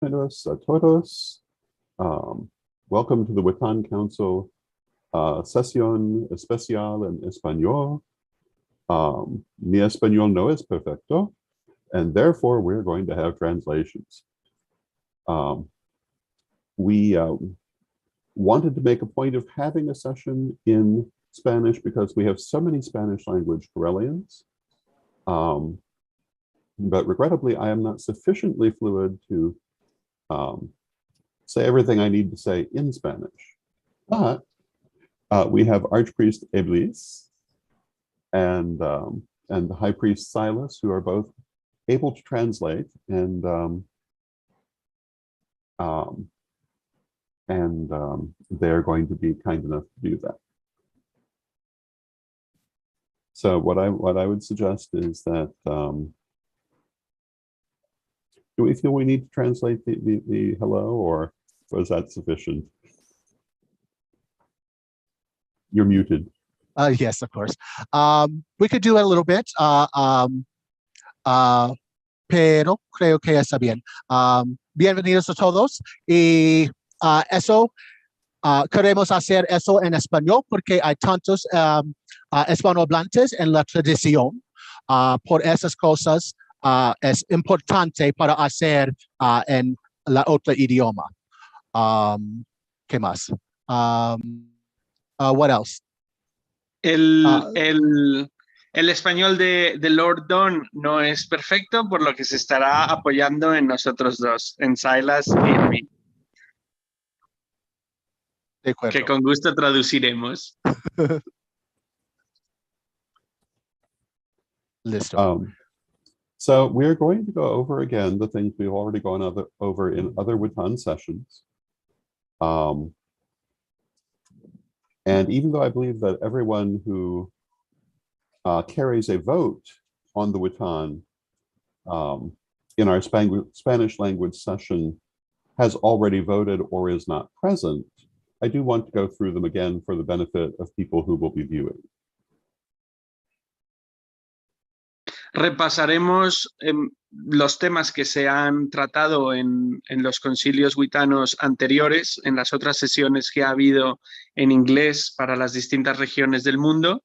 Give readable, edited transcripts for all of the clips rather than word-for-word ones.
Bienvenidos a todos. Welcome to the Witan Council Sesión Especial en Español. Mi español no es perfecto, and therefore we're going to have translations. We wanted to make a point of having a session in Spanish because we have so many Spanish language Correllians. But regrettably, I am not sufficiently fluid to say everything I need to say in Spanish. But we have Archpriest Iblis and the High Priest Silas, who are both able to translate, and they're going to be kind enough to do that. So what I would suggest is that do we feel we need to translate the hello, or was that sufficient? You're muted. Yes, of course. We could do it a little bit, pero creo que está bien. Bienvenidos a todos. Y eso, queremos hacer eso en español porque hay tantos hispanohablantes en la tradición. Por esas cosas, es importante para hacer en la otra idioma. ¿Qué más? What else? El español de Lord Don no es perfecto, por lo que se estará apoyando en nosotros dos, en Silas y en mí. De acuerdo. Que con gusto traduciremos. Listo. So we're going to go over again the things we've already gone over in other Witan sessions. And even though I believe that everyone who carries a vote on the Witan in our Spanish language session has already voted or is not present, I do want to go through them again for the benefit of people who will be viewing. Repasaremos los temas que se han tratado en los concilios witanos anteriores, en las otras sesiones que ha habido en inglés para las distintas regiones del mundo,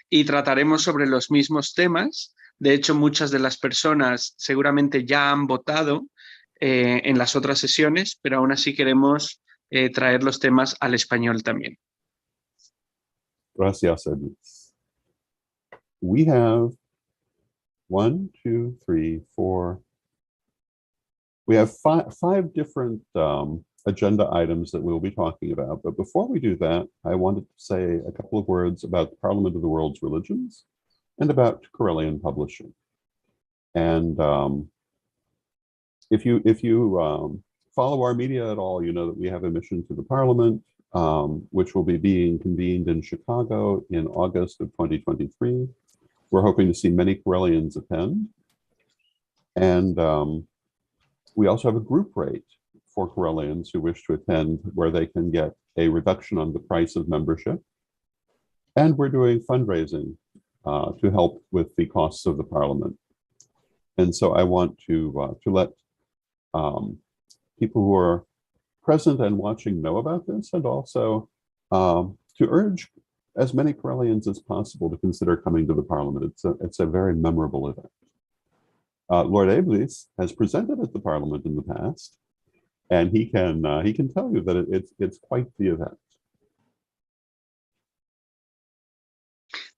y trataremos sobre los mismos temas. De hecho, muchas de las personas seguramente ya han votado en las otras sesiones, pero aún así queremos traer los temas al español también. Gracias, Edith. We have 1, 2, 3, 4. We have five different agenda items that we'll be talking about. But before we do that, I wanted to say a couple of words about the Parliament of the World's Religions and about Correllian publishing. And if you follow our media at all, you know that we have a mission to the Parliament, which will be being convened in Chicago in August of 2023. We're hoping to see many Correllians attend. And we also have a group rate for Correllians who wish to attend, where they can get a reduction on the price of membership. And we're doing fundraising to help with the costs of the Parliament. And so I want to let people who are present and watching know about this, and also to urge as many Correllians as possible to consider coming to the Parliament. It's a very memorable event. Lord Iblis has presented at the Parliament in the past, and he can tell you that it's quite the event.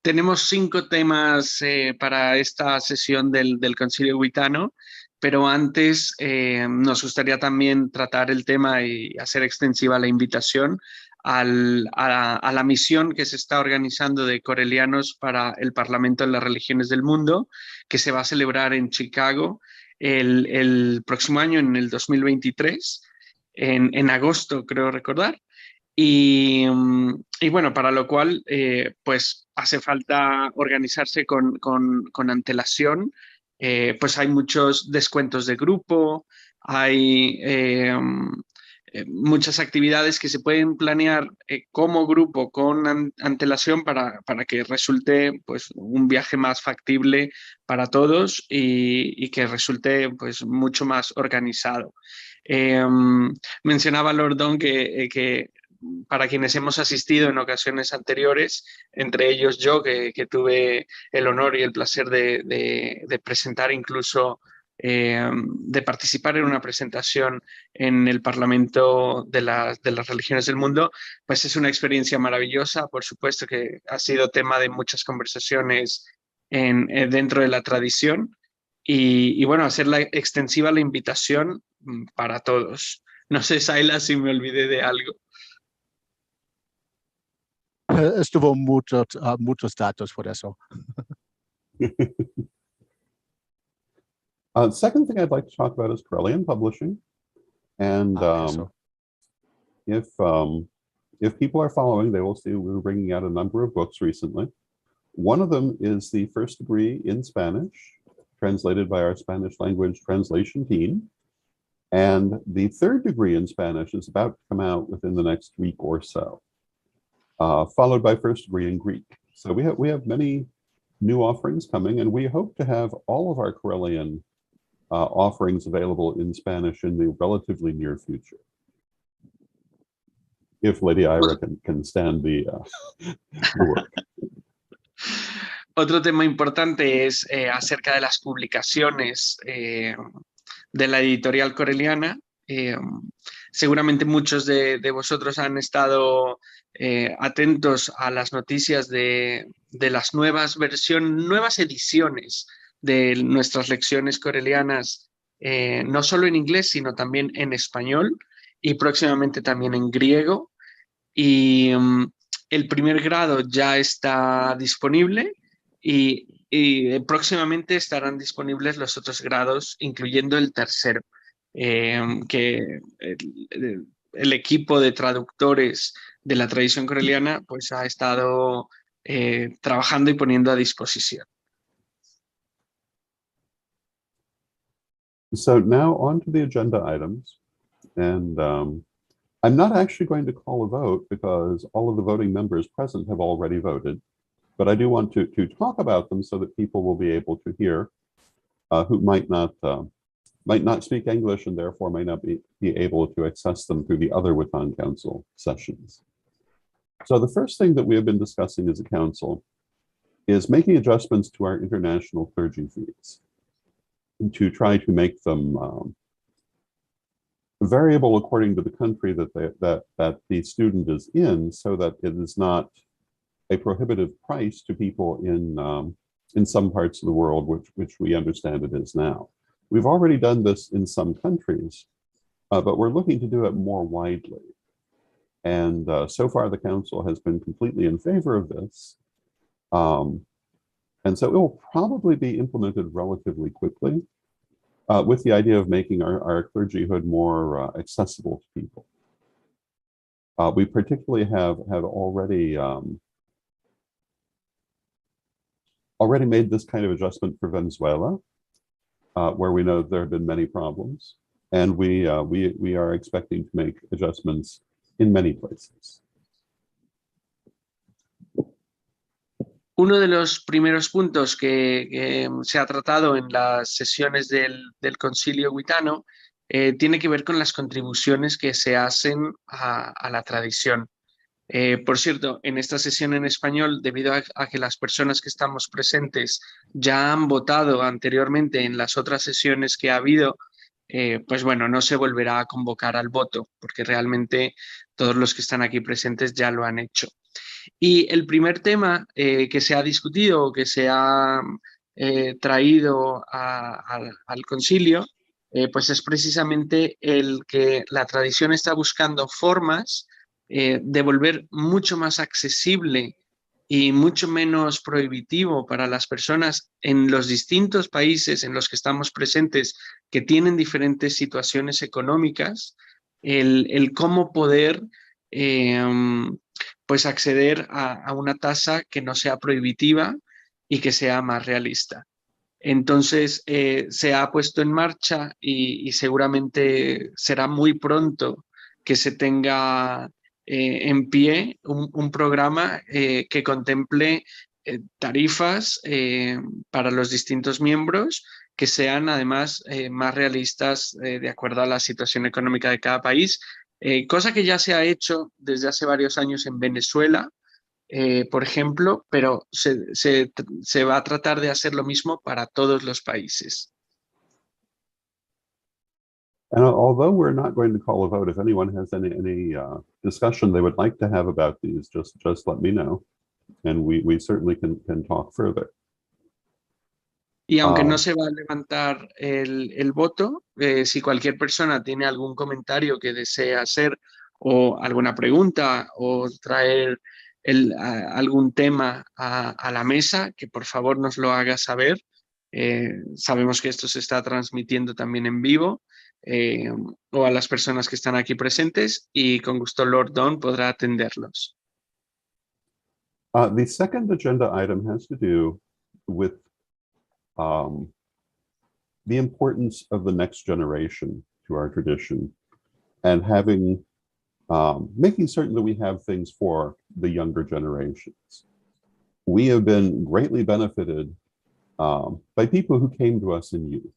Tenemos 5 temas para esta sesión del Concilio Witano, pero antes nos gustaría también tratar el tema y hacer extensiva la invitación a la misión que se está organizando de correllianos para el Parlamento de las Religiones del Mundo, que se va a celebrar en Chicago el próximo año, en el 2023, en agosto, creo recordar. Y bueno, para lo cual pues hace falta organizarse con antelación. Pues hay muchos descuentos de grupo, hay muchas actividades que se pueden planear como grupo con antelación para que resulte pues un viaje más factible para todos y que resulte pues mucho más organizado. Mencionaba Lordón que para quienes hemos asistido en ocasiones anteriores, entre ellos yo, que tuve el honor y el placer de presentar incluso, de participar en una presentación en el Parlamento de las religiones del mundo, pues es una experiencia maravillosa. Por supuesto que ha sido tema de muchas conversaciones dentro de la tradición y bueno, hacer extensiva la invitación para todos. No sé, Saila, si me olvidé de algo. Estuvo muchos datos por eso. Second thing I'd like to talk about is Correllian publishing. And Eso. if people are following, they will see we're bringing out a number of books recently. One of them is the first degree in Spanish, translated by our Spanish language translation team. And the third degree in Spanish is about to come out within the next week or so, followed by first degree in Greek. So we have many new offerings coming, and we hope to have all of our Correllian offerings available in Spanish in the relatively near future. If Lady Ira can stand the work. Otro tema importante es acerca de las publicaciones de la editorial Correlliana. Seguramente muchos de vosotros han estado atentos a las noticias de las nuevas ediciones de nuestras lecciones correllianas, no solo en inglés, sino también en español y próximamente también en griego. Y el primer grado ya está disponible y próximamente estarán disponibles los otros grados, incluyendo el tercero, que el equipo de traductores de la tradición correlliana pues ha estado trabajando y poniendo a disposición. So now on to the agenda items. And I'm not actually going to call a vote because all of the voting members present have already voted. But I do want to talk about them so that people will be able to hear who might not speak English and therefore may not be able to access them through the other Witan Council sessions. So the first thing that we have been discussing as a council is making adjustments to our international clergy fees to try to make them variable according to the country that the student is in, so that it is not a prohibitive price to people in some parts of the world, which we understand it is now. We've already done this in some countries, but we're looking to do it more widely. And so far, the council has been completely in favor of this. And so it will probably be implemented relatively quickly, with the idea of making our clergyhood more accessible to people. We particularly have already made this kind of adjustment for Venezuela, where we know there have been many problems, and we are expecting to make adjustments in many places. Uno de los primeros puntos que se ha tratado en las sesiones del Concilio Witano tiene que ver con las contribuciones que se hacen a la tradición. Por cierto, en esta sesión en español, debido a que las personas que estamos presentes ya han votado anteriormente en las otras sesiones que ha habido, pues bueno, no se volverá a convocar al voto, porque realmente todos los que están aquí presentes ya lo han hecho. Y el primer tema que se ha discutido, que se ha traído al concilio, pues es precisamente el que la tradición está buscando formas de volver mucho más accesible y mucho menos prohibitivo para las personas en los distintos países en los que estamos presentes, que tienen diferentes situaciones económicas, el cómo poder pues acceder a una tasa que no sea prohibitiva y que sea más realista. Entonces se ha puesto en marcha y seguramente será muy pronto que se tenga en pie un programa que contemple tarifas para los distintos miembros que sean además más realistas de acuerdo a la situación económica de cada país, cosa que ya se ha hecho desde hace varios años en Venezuela, por ejemplo, pero se va a tratar de hacer lo mismo para todos los países. And although we're not going to call a vote, if anyone has any discussion they would like to have about these, just let me know, and we certainly can talk further. Y aunque no se va a levantar el voto, si cualquier persona tiene algún comentario que desea hacer o alguna pregunta o traer algún tema a la mesa, que por favor nos lo haga saber. Sabemos que esto se está transmitiendo también en vivo, o a las personas que están aquí presentes, y con gusto Lord Don podrá atenderlos. The second agenda item has to do with the importance of the next generation to our tradition, and making certain that we have things for the younger generations. We have been greatly benefited by people who came to us in youth.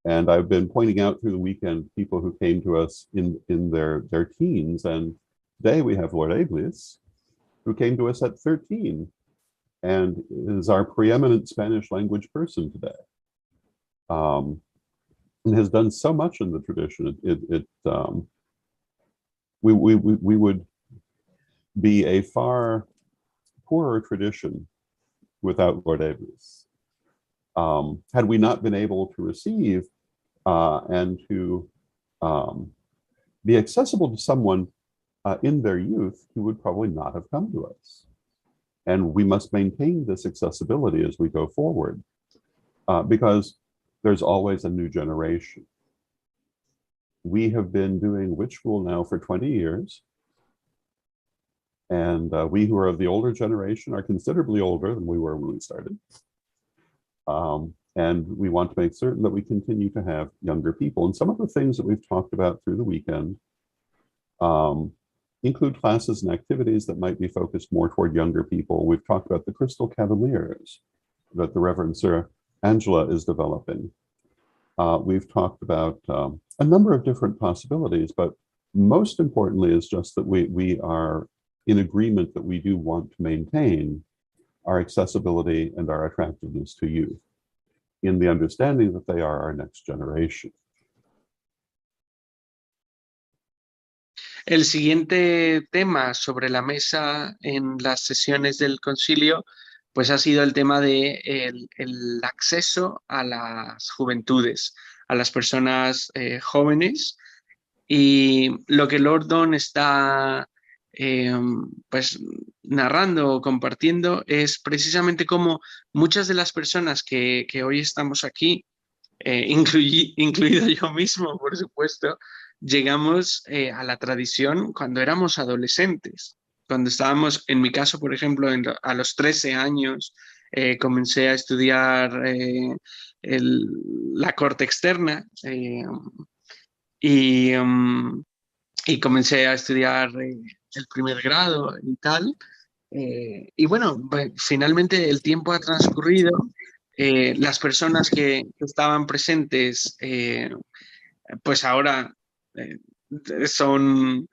And I've been pointing out through the weekend people who came to us in their teens. And today we have Lord Abril, who came to us at 13 and is our preeminent Spanish language person today. And has done so much in the tradition. We would be a far poorer tradition without Lord Abril. Had we not been able to receive and to be accessible to someone in their youth, he would probably not have come to us. And we must maintain this accessibility as we go forward, because there's always a new generation. We have been doing Witch School now for 20 years. And we who are of the older generation are considerably older than we were when we started. And we want to make certain that we continue to have younger people. And some of the things that we've talked about through the weekend include classes and activities that might be focused more toward younger people. We've talked about the Crystal Cavaliers that the Reverend Sir Angela is developing. We've talked about a number of different possibilities, but most importantly is just that we are in agreement that we do want to maintain our accessibility and our attractiveness to youth, in the understanding that they are our next generation. El siguiente tema sobre la mesa en las sesiones del concilio, pues ha sido el tema de el acceso a las juventudes, a las personas jóvenes, y lo que Lord Don está pues narrando o compartiendo es precisamente cómo muchas de las personas que hoy estamos aquí, incluido yo mismo, por supuesto, llegamos a la tradición cuando éramos adolescentes. Cuando estábamos, en mi caso, por ejemplo, a los 13 años, comencé a estudiar la corte externa y comencé a estudiar el primer grado y tal. Y bueno, finalmente el tiempo ha transcurrido. Las personas que estaban presentes, pues ahora son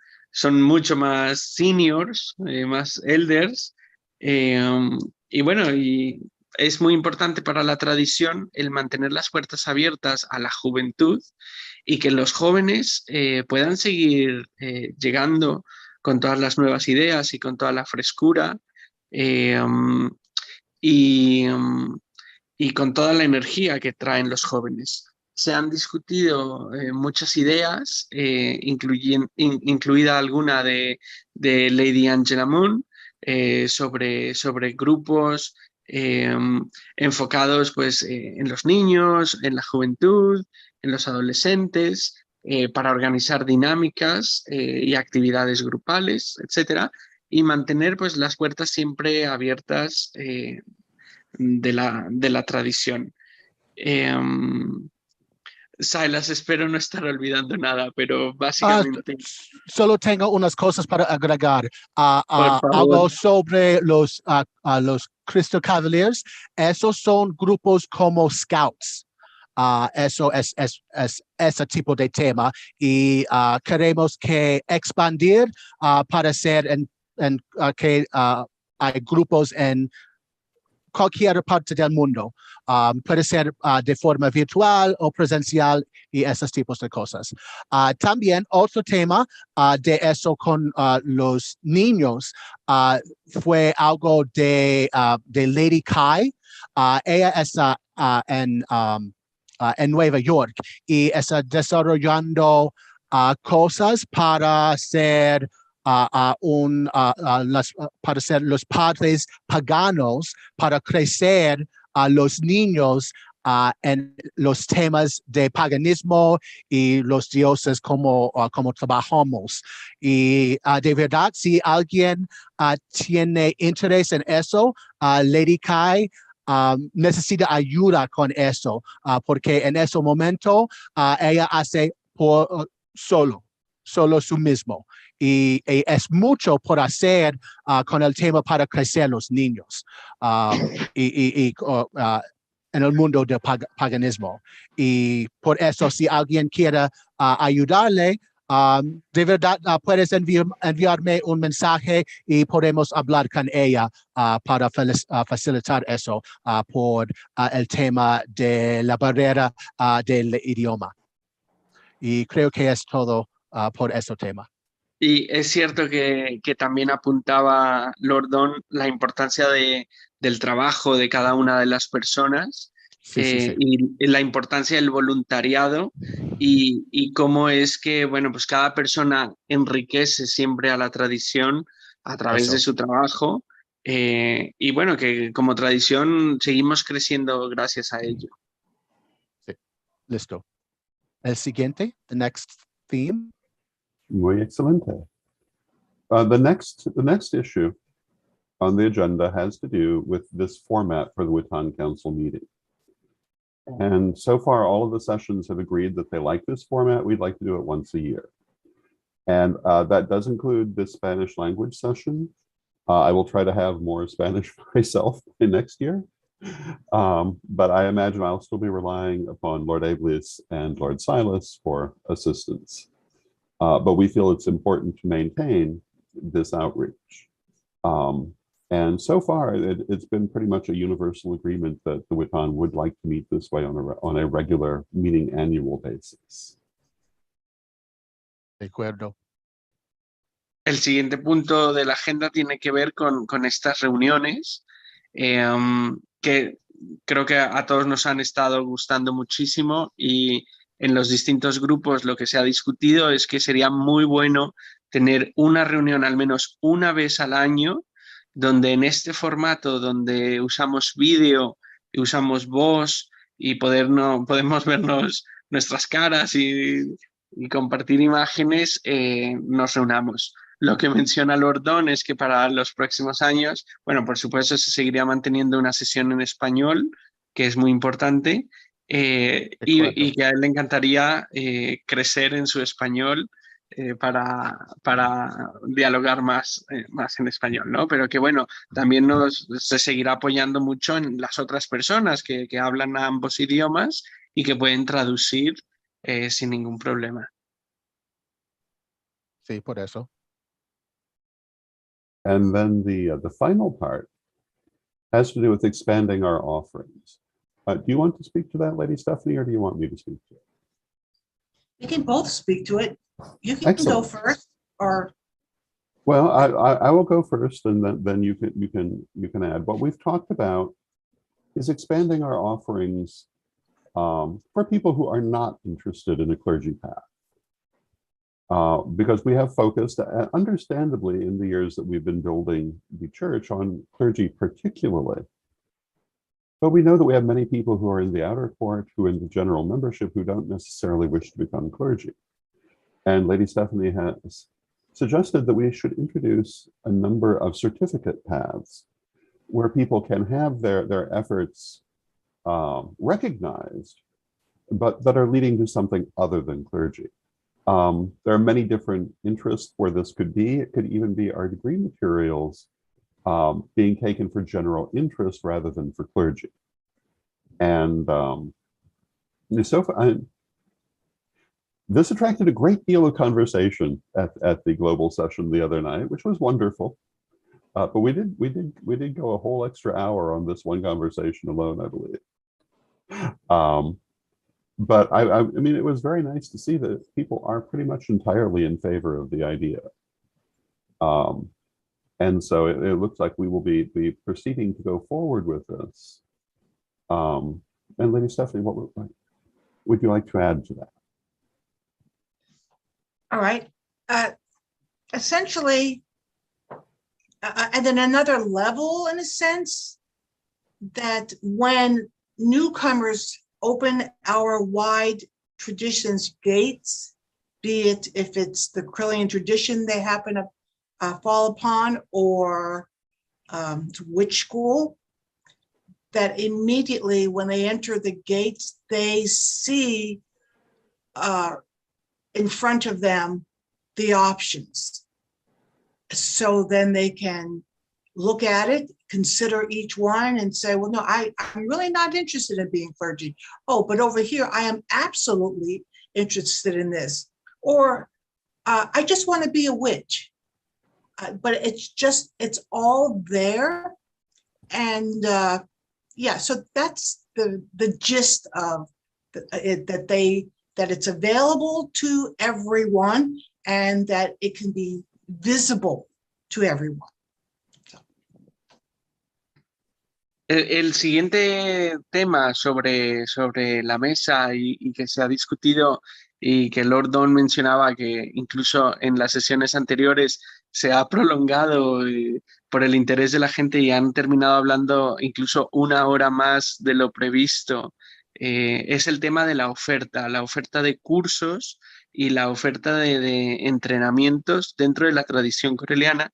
mucho más seniors, más elders. Y bueno, y es muy importante para la tradición el mantener las puertas abiertas a la juventud y que los jóvenes puedan seguir llegando con todas las nuevas ideas y con toda la frescura y con toda la energía que traen los jóvenes. Se han discutido muchas ideas, incluida alguna de Lady Angela Moon, sobre grupos enfocados pues, en los niños, en la juventud, en los adolescentes, para organizar dinámicas y actividades grupales, etcétera, y mantener pues, las puertas siempre abiertas de la tradición. Silas, espero no estar olvidando nada, pero básicamente... Solo tengo unas cosas para agregar. Por favor. Algo sobre los Crystal Cavaliers. Esos son grupos como scouts. Eso es ese tipo de tema y queremos que expandir para ser que hay grupos en cualquier parte del mundo. Puede ser de forma virtual o presencial y esos tipos de cosas. También otro tema de eso con los niños fue algo de Lady Kai. Ella está en Nueva York y está desarrollando cosas para ser para ser los padres paganos, para crecer a los niños en los temas de paganismo y los dioses como trabajamos. Y de verdad, si alguien tiene interés en eso, Lady Kai necesita ayuda con eso, porque en ese momento ella hace por solo su mismo. Y es mucho por hacer con el tema para crecer los niños en el mundo del paganismo. Y por eso, si alguien quiere ayudarle, de verdad puedes enviarme un mensaje y podemos hablar con ella para facilitar eso por el tema de la barrera del idioma. Y creo que es todo por ese tema. Y es cierto que también apuntaba Lordón la importancia del trabajo de cada una de las personas Sí. y la importancia del voluntariado y cómo es que, bueno, pues cada persona enriquece siempre a la tradición a través de su trabajo y bueno, que como tradición seguimos creciendo gracias a ello. Sí. Listo. El siguiente, the next theme. Muy excelente. The next issue on the agenda has to do with this format for the Witan Council meeting. And so far, all of the sessions have agreed that they like this format. We'd like to do it once a year. And that does include this Spanish language session. I will try to have more Spanish myself in next year. But I imagine I'll still be relying upon Lord Ablis and Lord Silas for assistance. But we feel it's important to maintain this outreach. And so far, it's been pretty much a universal agreement that the Witan would like to meet this way on a regular, meeting annual basis. De acuerdo. El siguiente punto de la agenda tiene que ver con estas reuniones que creo que a todos nos han estado gustando muchísimo y en los distintos grupos lo que se ha discutido es que sería muy bueno tener una reunión al menos una vez al año donde en este formato donde usamos vídeo y usamos voz y podemos vernos nuestras caras y compartir imágenes, nos reunamos. Lo que menciona Lordón es que para los próximos años, bueno, por supuesto se seguiría manteniendo una sesión en español, que es muy importante, y que a él le encantaría crecer en su español para dialogar más en español, ¿no? Pero que bueno, también se seguirá apoyando mucho en las otras personas que hablan ambos idiomas y que pueden traducir sin ningún problema. Sí, por eso. And then the final part has to do with expanding our offerings. Do you want to speak to that, Lady Stephanie, or do you want me to speak to it? You can both speak to it. You can Excellent. go first, or well, I will go first, and then you can add. What we've talked about is expanding our offerings for people who are not interested in a clergy path. Because we have focused, understandably, in the years that we've been building the church on clergy particularly. But we know that we have many people who are in the outer court, who are in the general membership, who don't necessarily wish to become clergy. And Lady Stephanie has suggested that we should introduce a number of certificate paths where people can have their efforts recognized, but that are leading to something other than clergy. There are many different interests where this could be. It could even be our degree materials being taken for general interest rather than for clergy. And So this attracted a great deal of conversation at the global session the other night, which was wonderful. But we did go a whole extra hour on this one conversation alone, I believe. But I mean, it was very nice to see that people are pretty much entirely in favor of the idea. And so it looks like we will be proceeding to go forward with this. And Lady Stephanie, what would you like to add to that? All right. Essentially, and then another level, in a sense, that when newcomers open our wide traditions gates, be it if it's the Correllian tradition they happen to fall upon, or witch school, that immediately when they enter the gates, they see in front of them the options. So then they can look at it, consider each one and say, well, no, I'm really not interested in being clergy. Oh, but over here, I am absolutely interested in this. Or I just want to be a witch. But it's all there. And yeah, so that's the gist of that it's available to everyone and that it can be visible to everyone. El siguiente tema sobre la mesa y que se ha discutido y que Lord Don mencionaba que incluso en las sesiones anteriores se ha prolongado por el interés de la gente y han terminado hablando incluso una hora más de lo previsto, es el tema de la oferta de cursos y la oferta de entrenamientos dentro de la tradición correlliana,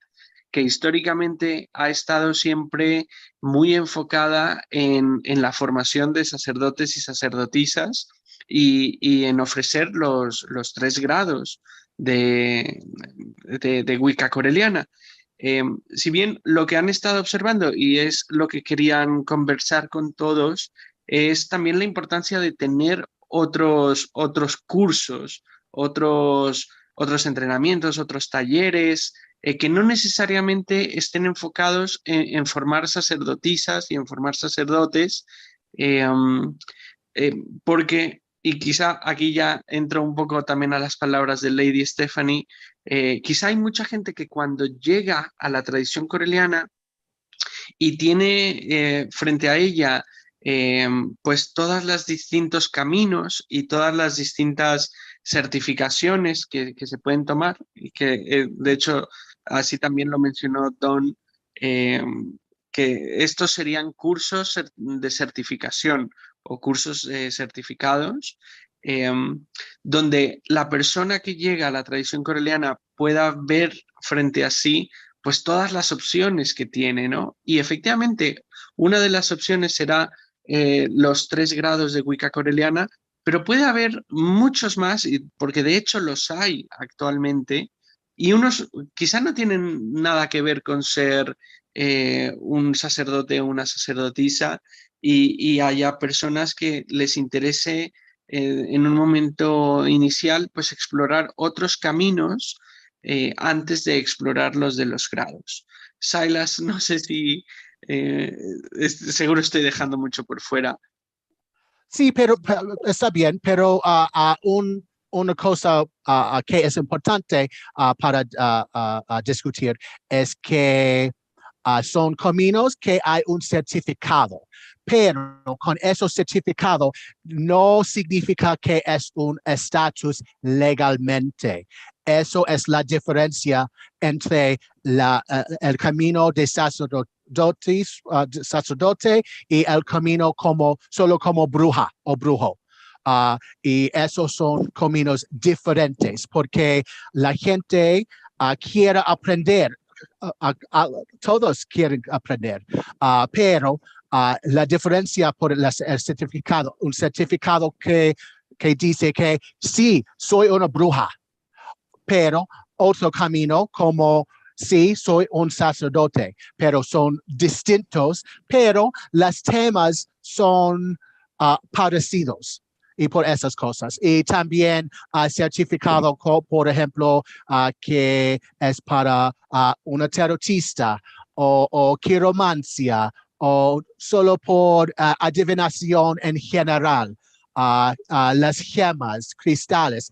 que históricamente ha estado siempre muy enfocada en la formación de sacerdotes y sacerdotisas y en ofrecer los 3 grados de Wicca correlliana. Si bien lo que han estado observando, y es lo que querían conversar con todos, es también la importancia de tener otros cursos, otros entrenamientos, otros talleres, que no necesariamente estén enfocados en formar sacerdotisas y en formar sacerdotes, porque, y quizá aquí ya entro un poco también a las palabras de Lady Stephanie, quizá hay mucha gente que cuando llega a la tradición correlliana y tiene frente a ella pues todos los distintos caminos y todas las distintas certificaciones que se pueden tomar, y que de hecho así también lo mencionó Don, que estos serían cursos de certificación o cursos certificados, donde la persona que llega a la tradición correlliana pueda ver frente a sí pues todas las opciones que tiene, ¿no? Y efectivamente, una de las opciones será los 3 grados de Wicca correlliana, pero puede haber muchos más, porque de hecho los hay actualmente, y unos quizá no tienen nada que ver con ser un sacerdote o una sacerdotisa, y haya personas que les interese en un momento inicial pues explorar otros caminos antes de explorar los de los grados. Silas, no sé si seguro estoy dejando mucho por fuera. Sí, pero está bien, pero una cosa que es importante para discutir es que son caminos que hay un certificado, pero con ese certificado no significa que es un estatus legalmente. Eso es la diferencia entre el camino de sacerdote y el camino solo como bruja o brujo. Y esos son caminos diferentes porque la gente quiere aprender. Todos quieren aprender, pero la diferencia por el certificado, un certificado que dice que sí, soy una bruja, pero otro camino como sí, soy un sacerdote, pero son distintos, pero los temas son parecidos. y por esas cosas. Y también certificado, por ejemplo, que es para una tarotista o quiromancia o solo por adivinación en general. Las gemas, cristales,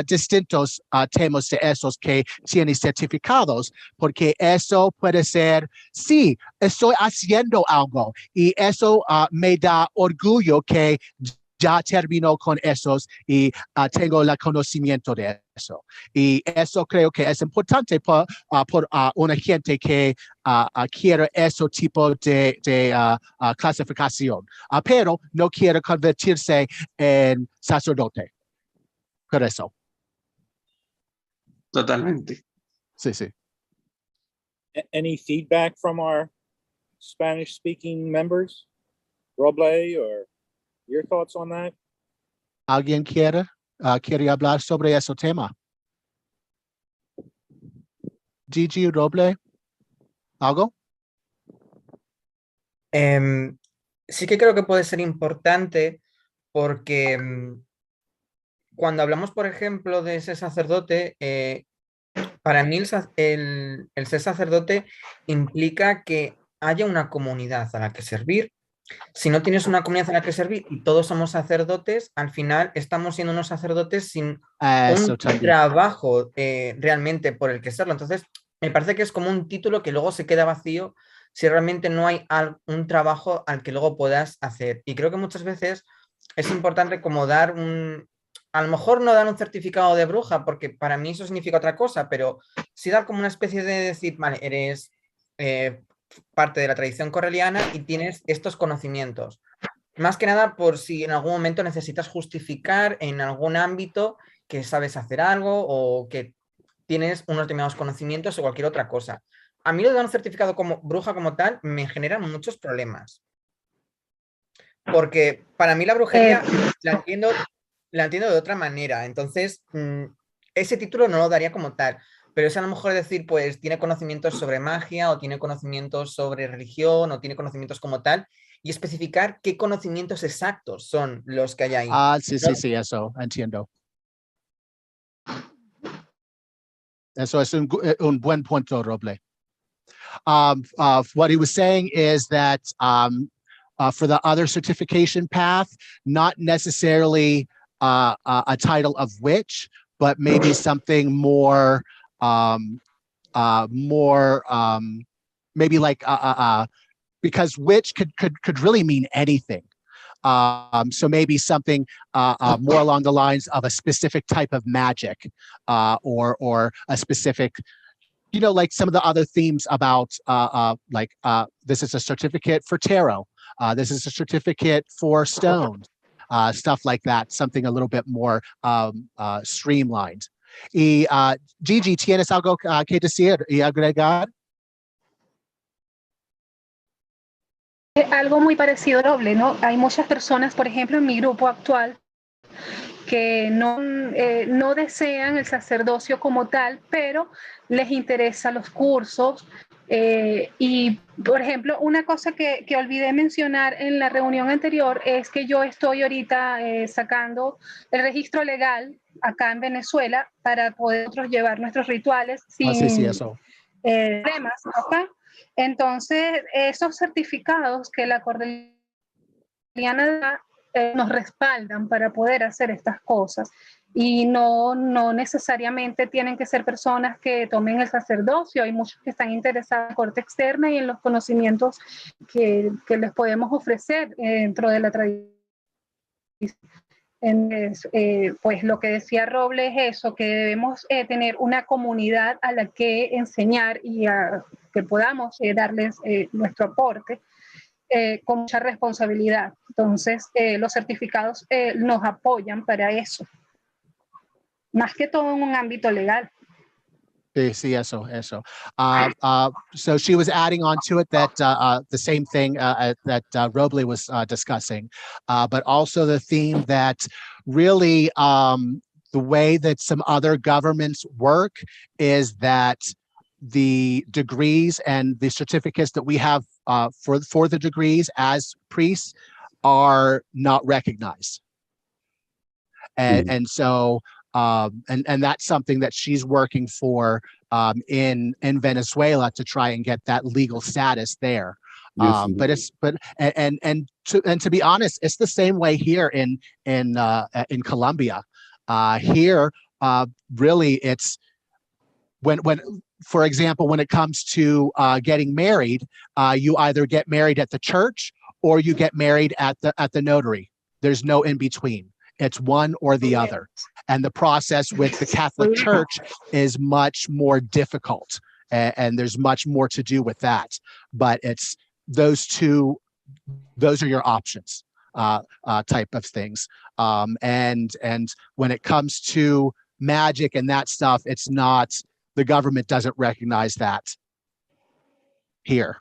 distintos temas de esos que tienen certificados, porque eso puede ser, sí, estoy haciendo algo y eso me da orgullo que ya terminó con esos y tengo el conocimiento de eso. Y eso creo que es importante por una gente que quiere ese tipo de clasificación, pero no quiere convertirse en sacerdote. Por eso. Totalmente. Sí, sí. Any feedback from our Spanish-speaking members? Roble, or your thoughts on that? ¿Alguien quiere hablar sobre ese tema? Gigi, Roble, ¿algo? Sí que creo que puede ser importante porque cuando hablamos, por ejemplo, de ese sacerdote, para mí el ser sacerdote implica que haya una comunidad a la que servir. Si no tienes una comunidad a la que servir y todos somos sacerdotes, al final estamos siendo unos sacerdotes sin un trabajo realmente por el que serlo. Entonces, me parece que es como un título que luego se queda vacío si realmente no hay un trabajo al que luego puedas hacer. Y creo que muchas veces es importante como dar a lo mejor no dar un certificado de bruja, porque para mí eso significa otra cosa, pero sí dar como una especie de decir, vale, eres parte de la tradición correlliana y tienes estos conocimientos. Más que nada por si en algún momento necesitas justificar en algún ámbito que sabes hacer algo o que tienes unos determinados conocimientos o cualquier otra cosa. A mí lo de dar un certificado como bruja como tal me genera muchos problemas. Porque para mí la brujería la entiendo de otra manera. Entonces, ese título no lo daría como tal. Pero es a lo mejor decir, pues, tiene conocimientos sobre magia o tiene conocimientos sobre religión o tiene conocimientos como tal y especificar qué conocimientos exactos son los que hay ahí. Sí, ¿no? sí, eso, entiendo. Eso es un buen punto, Roble. What he was saying is that for the other certification path, not necessarily a title of witch, but maybe something more, maybe like because witch could really mean anything. So maybe something more along the lines of a specific type of magic, or a specific, you know, like some of the other themes about this is a certificate for tarot. This is a certificate for stones, stuff like that, something a little bit more streamlined. Y Gigi, ¿tienes algo que decir y agregar? Algo muy parecido, Roble, ¿no? Hay muchas personas, por ejemplo, en mi grupo actual, que no desean el sacerdocio como tal, pero les interesan los cursos. Y, por ejemplo, una cosa que olvidé mencionar en la reunión anterior es que yo estoy ahorita sacando el registro legal acá en Venezuela para poder nosotros llevar nuestros rituales sin problemas acá. Entonces, esos certificados que la Correlliana da nos respaldan para poder hacer estas cosas y no necesariamente tienen que ser personas que tomen el sacerdocio. Hay muchos que están interesados en la corte externa y en los conocimientos que les podemos ofrecer dentro de la tradición. Pues lo que decía Roble es eso, que debemos tener una comunidad a la que enseñar y que podamos darles nuestro aporte con mucha responsabilidad. Entonces, los certificados nos apoyan para eso, más que todo en un ámbito legal. Sí, eso. So she was adding on to it that the same thing that Roble was discussing, but also the theme that really the way that some other governments work is that the degrees and the certificates that we have for the degrees as priests are not recognized. And so and that's something that she's working for in Venezuela to try and get that legal status there. Yes, And to be honest, it's the same way here in Colombia. Here, really, it's when for example, when it comes to getting married, you either get married at the church or you get married at the notary. There's no in between. It's one or the other. And the process with the Catholic Church is much more difficult, and there's much more to do with that. But it's those are your options, type of things. And when it comes to magic and that stuff, it's not, the government doesn't recognize that here.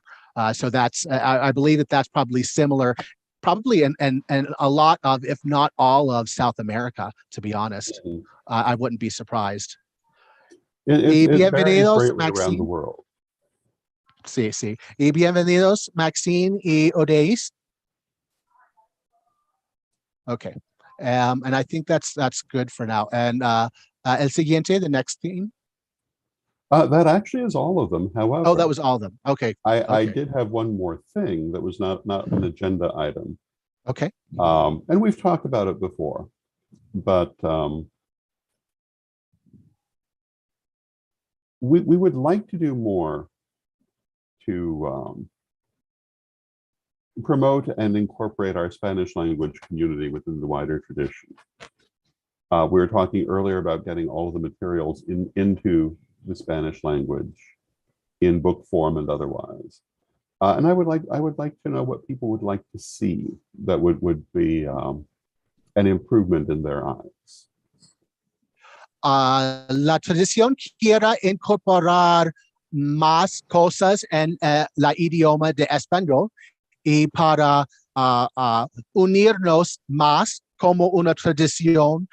So that's, I believe that's probably similar, probably in a lot of, if not all of South America, to be honest. I wouldn't be surprised. It varies greatly around the world. Sí, sí. Y bienvenidos, Maxine y Odeis. Okay. And I think that's good for now. And el siguiente, the next theme. That actually is all of them. However, oh, that was all of them. Okay. I did have one more thing that was not an agenda item. Okay. And we've talked about it before, but we would like to do more to promote and incorporate our Spanish language community within the wider tradition. We were talking earlier about getting all of the materials into the Spanish language in book form and otherwise. And I would like to know what people would like to see that would be an improvement in their eyes. La tradición quiera incorporar más cosas en la idioma de español y para unirnos más como una tradición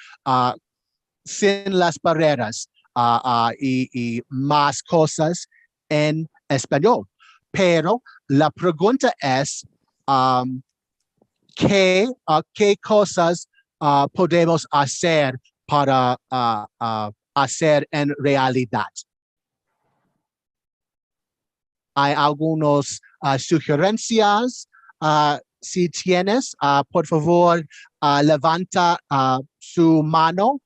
sin las barreras y más cosas en español. Pero la pregunta es, ¿qué cosas podemos hacer para hacer en realidad? Hay algunas sugerencias. Si tienes, por favor, levanta su mano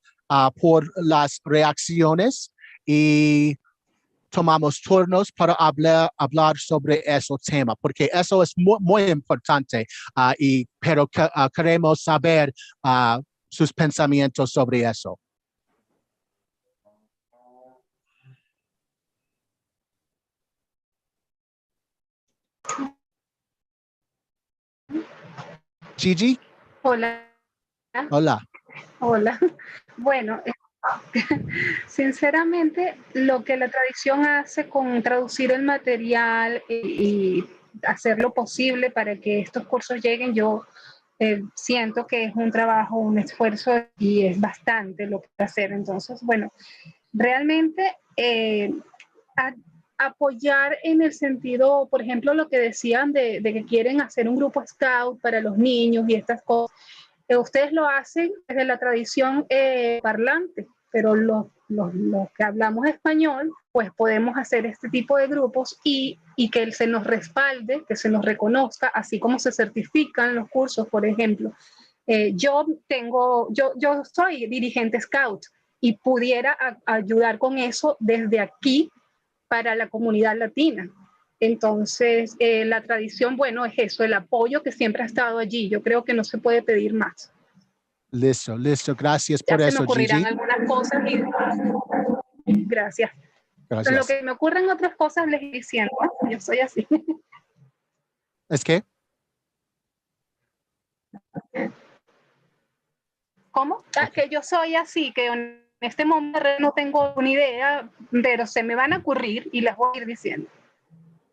por las reacciones y tomamos turnos para hablar sobre ese tema, porque eso es muy importante, pero queremos saber sus pensamientos sobre eso. Gigi. Hola. Hola. Hola. Bueno, sinceramente, lo que la tradición hace con traducir el material y hacer lo posible para que estos cursos lleguen, yo siento que es un trabajo, un esfuerzo y es bastante lo que hay que hacer. Entonces, bueno, realmente apoyar en el sentido, por ejemplo, lo que decían de que quieren hacer un grupo scout para los niños y estas cosas. Ustedes lo hacen desde la tradición parlante, pero los que hablamos español, pues podemos hacer este tipo de grupos y que se nos respalde, que se nos reconozca, así como se certifican los cursos, por ejemplo. Yo soy dirigente scout y pudiera ayudar con eso desde aquí para la comunidad latina. Entonces, la tradición, bueno, es eso, el apoyo que siempre ha estado allí. Yo creo que no se puede pedir más. Listo. Gracias por eso, Gigi. Se me ocurrirán algunas cosas y gracias. Pero lo que me ocurren otras cosas les diciendo, ¿no? Yo soy así. ¿Es qué? ¿Cómo? Que yo soy así, que en este momento no tengo una idea, pero se me van a ocurrir y las voy a ir diciendo.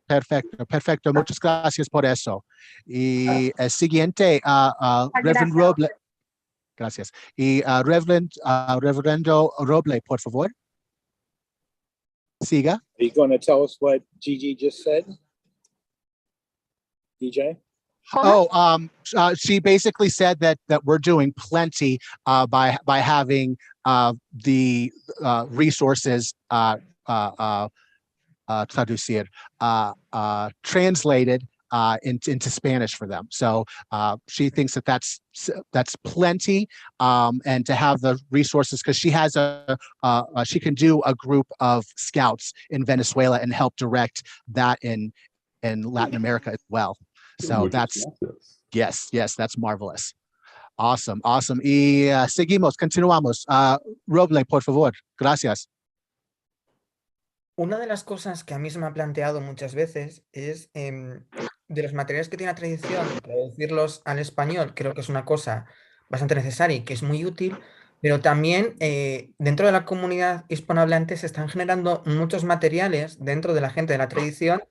Perfecto. Muchas gracias por eso. Y el siguiente, Reverend Roble. Gracias. Y Reverendo Roble, por favor. Siga. Are you going to tell us what Gigi just said? DJ? ¿Cómo? She basically said that we're doing plenty by having the resources traducir, translated into Spanish for them. So she thinks that that's plenty, and to have the resources, because she has she can do a group of scouts in Venezuela and help direct that in Latin America as well. So that's yes, that's marvelous. Awesome. Y seguimos, continuamos. Roble, por favor. Gracias. Una de las cosas que a mí se me ha planteado muchas veces es de los materiales que tiene la tradición, traducirlos al español, creo que es una cosa bastante necesaria y que es muy útil, pero también dentro de la comunidad hispanohablante se están generando muchos materiales dentro de la gente de la tradición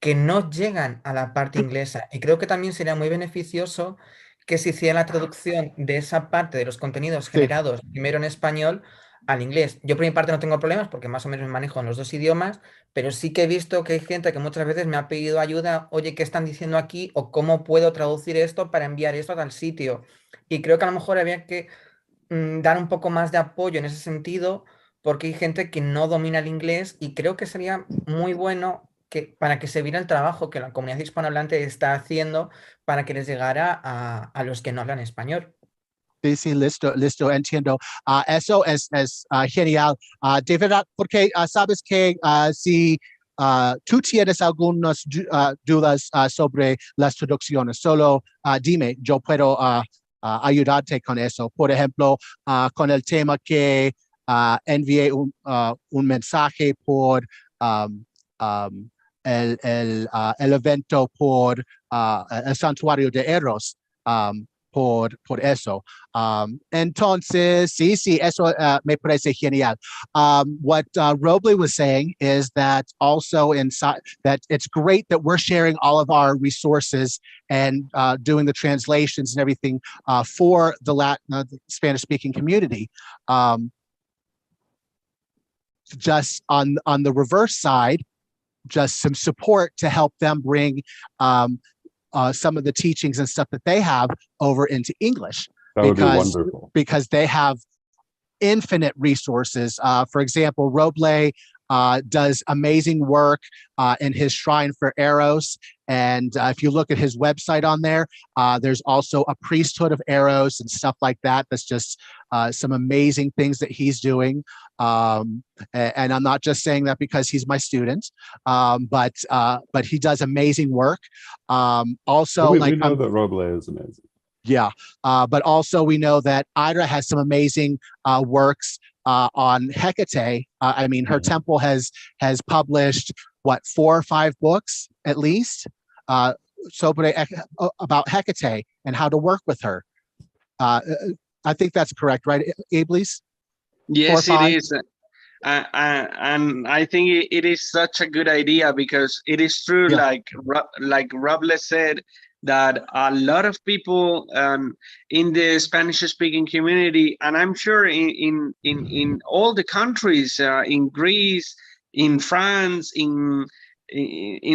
que no llegan a la parte inglesa. Y creo que también sería muy beneficioso que se hiciera la traducción de esa parte de los contenidos generados primero en español al inglés. Yo por mi parte no tengo problemas porque más o menos me manejo en los dos idiomas, pero sí que he visto que hay gente que muchas veces me ha pedido ayuda, oye, ¿qué están diciendo aquí? O ¿cómo puedo traducir esto para enviar esto a tal sitio? Y creo que a lo mejor había que dar un poco más de apoyo en ese sentido, porque hay gente que no domina el inglés y creo que sería muy bueno para que se viera el trabajo que la comunidad hispanohablante está haciendo para que les llegara a los que no hablan español. Sí, listo, entiendo. Eso es genial. De verdad, porque sabes que si tú tienes algunas dudas sobre las traducciones, solo dime, yo puedo ayudarte con eso. Por ejemplo, con el tema que envié un mensaje por el evento por el santuario de Eros. Por eso. Entonces, sí, eso me parece genial. What Roble was saying is that also inside that it's great that we're sharing all of our resources and doing the translations and everything for the Latin, Spanish-speaking community. Just on the reverse side, just some support to help them bring some of the teachings and stuff that they have over into English. That would be wonderful. Because they have infinite resources. For example, Roble does amazing work in his Shrine for Eros. And if you look at his website on there, there's also a priesthood of Eros and stuff like that. That's just some amazing things that he's doing. And I'm not just saying that because he's my student, but he does amazing work. Also, we know that Roble is amazing. Yeah, but also we know that Ira has some amazing works on Hecate. I mean, her temple has published what, 4 or 5 books at least about Hecate and how to work with her. I think that's correct, right, Iblis? Yes, it is. And I think it is such a good idea because it is true, like Roble said, that a lot of people in the Spanish-speaking community, and I'm sure in all the countries, in Greece, in France, in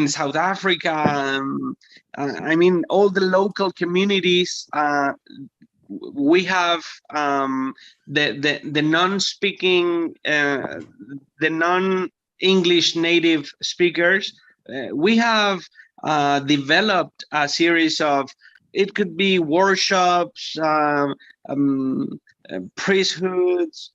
South Africa, I mean, all the local communities, we have the non-speaking, the non-English native speakers. We have developed a series of, it could be workshops, priesthoods,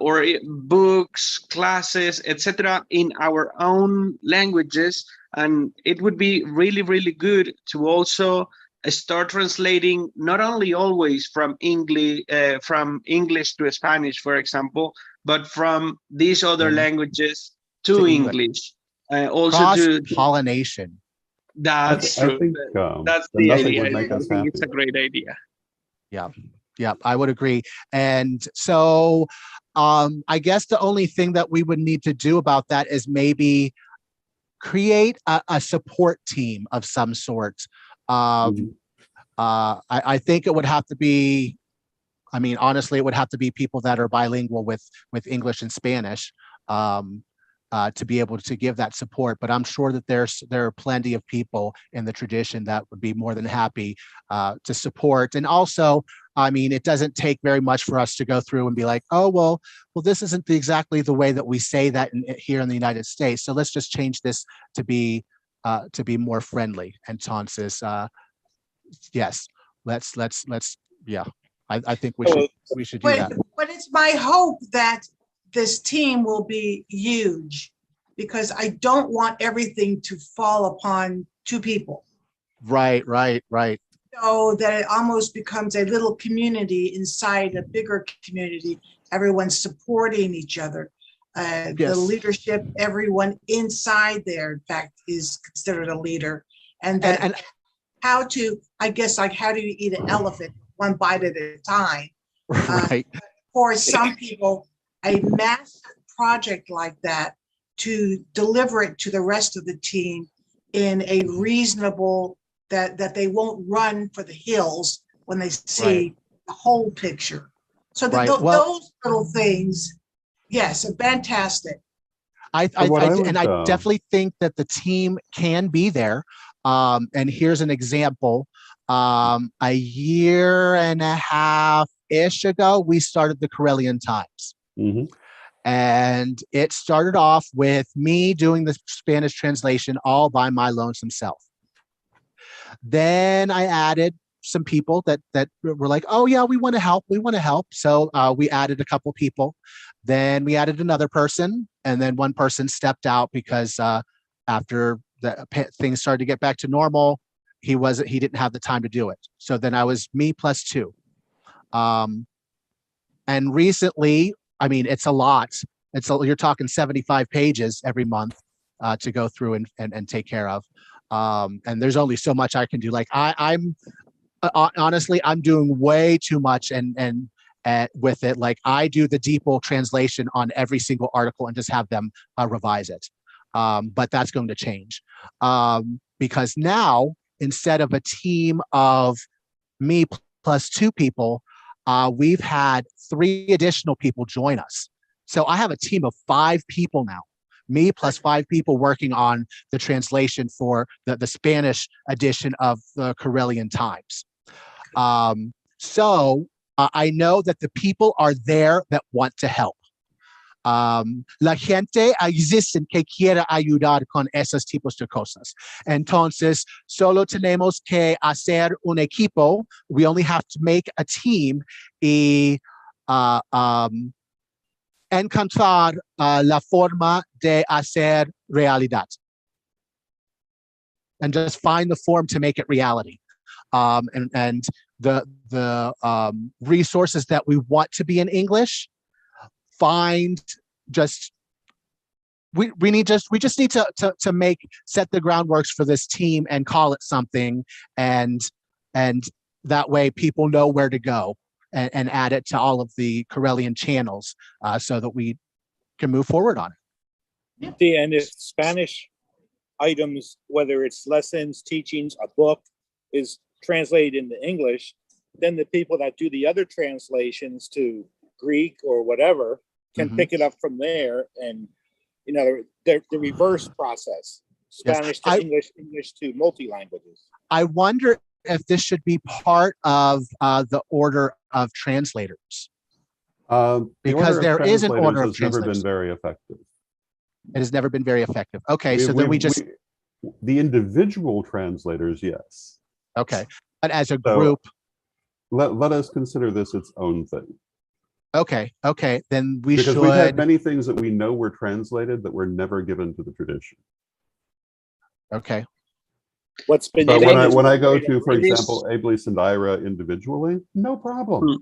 or books, classes, etc., in our own languages. And it would be really, really good to also start translating, not only always from English to Spanish, for example, but from these other languages to English. Also cross-pollination. That's true. I think, that's the idea. I think it's a great idea. Yeah, I would agree. And so I guess the only thing that we would need to do about that is maybe create a support team of some sort. I think it would have to be, I mean, honestly, it would have to be people that are bilingual with English and Spanish. to be able to give that support. But I'm sure that there are plenty of people in the tradition that would be more than happy to support. And also, I mean, it doesn't take very much for us to go through and be like, oh, well, this isn't exactly the way that we say that here in the United States. So let's just change this to be more friendly. Entonces, yes, let's yeah. I think we should do that. But it's my hope that this team will be huge, because I don't want everything to fall upon two people. Right. So that it almost becomes a little community inside a bigger community. Everyone's supporting each other. Yes. The leadership, everyone inside there, in fact, is considered a leader. And how to, I guess, like, how do you eat an elephant one bite at a time? Right. For some people, a massive project like that, to deliver it to the rest of the team in a reasonable, that they won't run for the hills when they see the whole picture. So those little things, yes, are fantastic. I definitely think that the team can be there. And here's an example. A year and a half-ish ago, we started the Correllian Times. Mm-hmm. And it started off with me doing the Spanish translation all by my lonesome self. Then I added some people that were like, oh yeah, we want to help. So we added a couple people. Then we added another person, and then one person stepped out because after things started to get back to normal, he didn't have the time to do it. So then I was me plus two. And recently, I mean, it's a lot. You're talking 75 pages every month to go through and take care of. And there's only so much I can do. Like I'm honestly, I'm doing way too much and with it. Like I do the DeepL translation on every single article and just have them revise it. But that's going to change because now, instead of a team of me plus two people, we've had 3 additional people join us. So I have a team of 5 people now, me plus 5 people working on the translation for the Spanish edition of the Correllian Times. So I know that the people are there that want to help. La gente existen que quiera ayudar con esos tipos de cosas. Entonces, solo tenemos que hacer un equipo. We only have to make a team y encontrar la forma de hacer realidad. And just find the form to make it reality. And the resources that we want to be in English, we just need to set the groundworks for this team and call it something, and that way people know where to go and add it to all of the Correllian channels so that we can move forward on it. And if Spanish items, whether it's lessons, teachings, a book, is translated into English, then the people that do the other translations to Greek or whatever can pick it up from there, and the reverse process, Spanish to English, English to multi-languages. I wonder if this should be part of the order of translators, because there is an order of translators. Never been very effective. It has never been very effective. Okay, so then the individual translators, yes. Okay, but as a group, let us consider this its own thing. Okay, then because we've had many things that we know were translated that were never given to the tradition. Okay. What's been when I go to, for example, Abril and Ira individually, no problem. When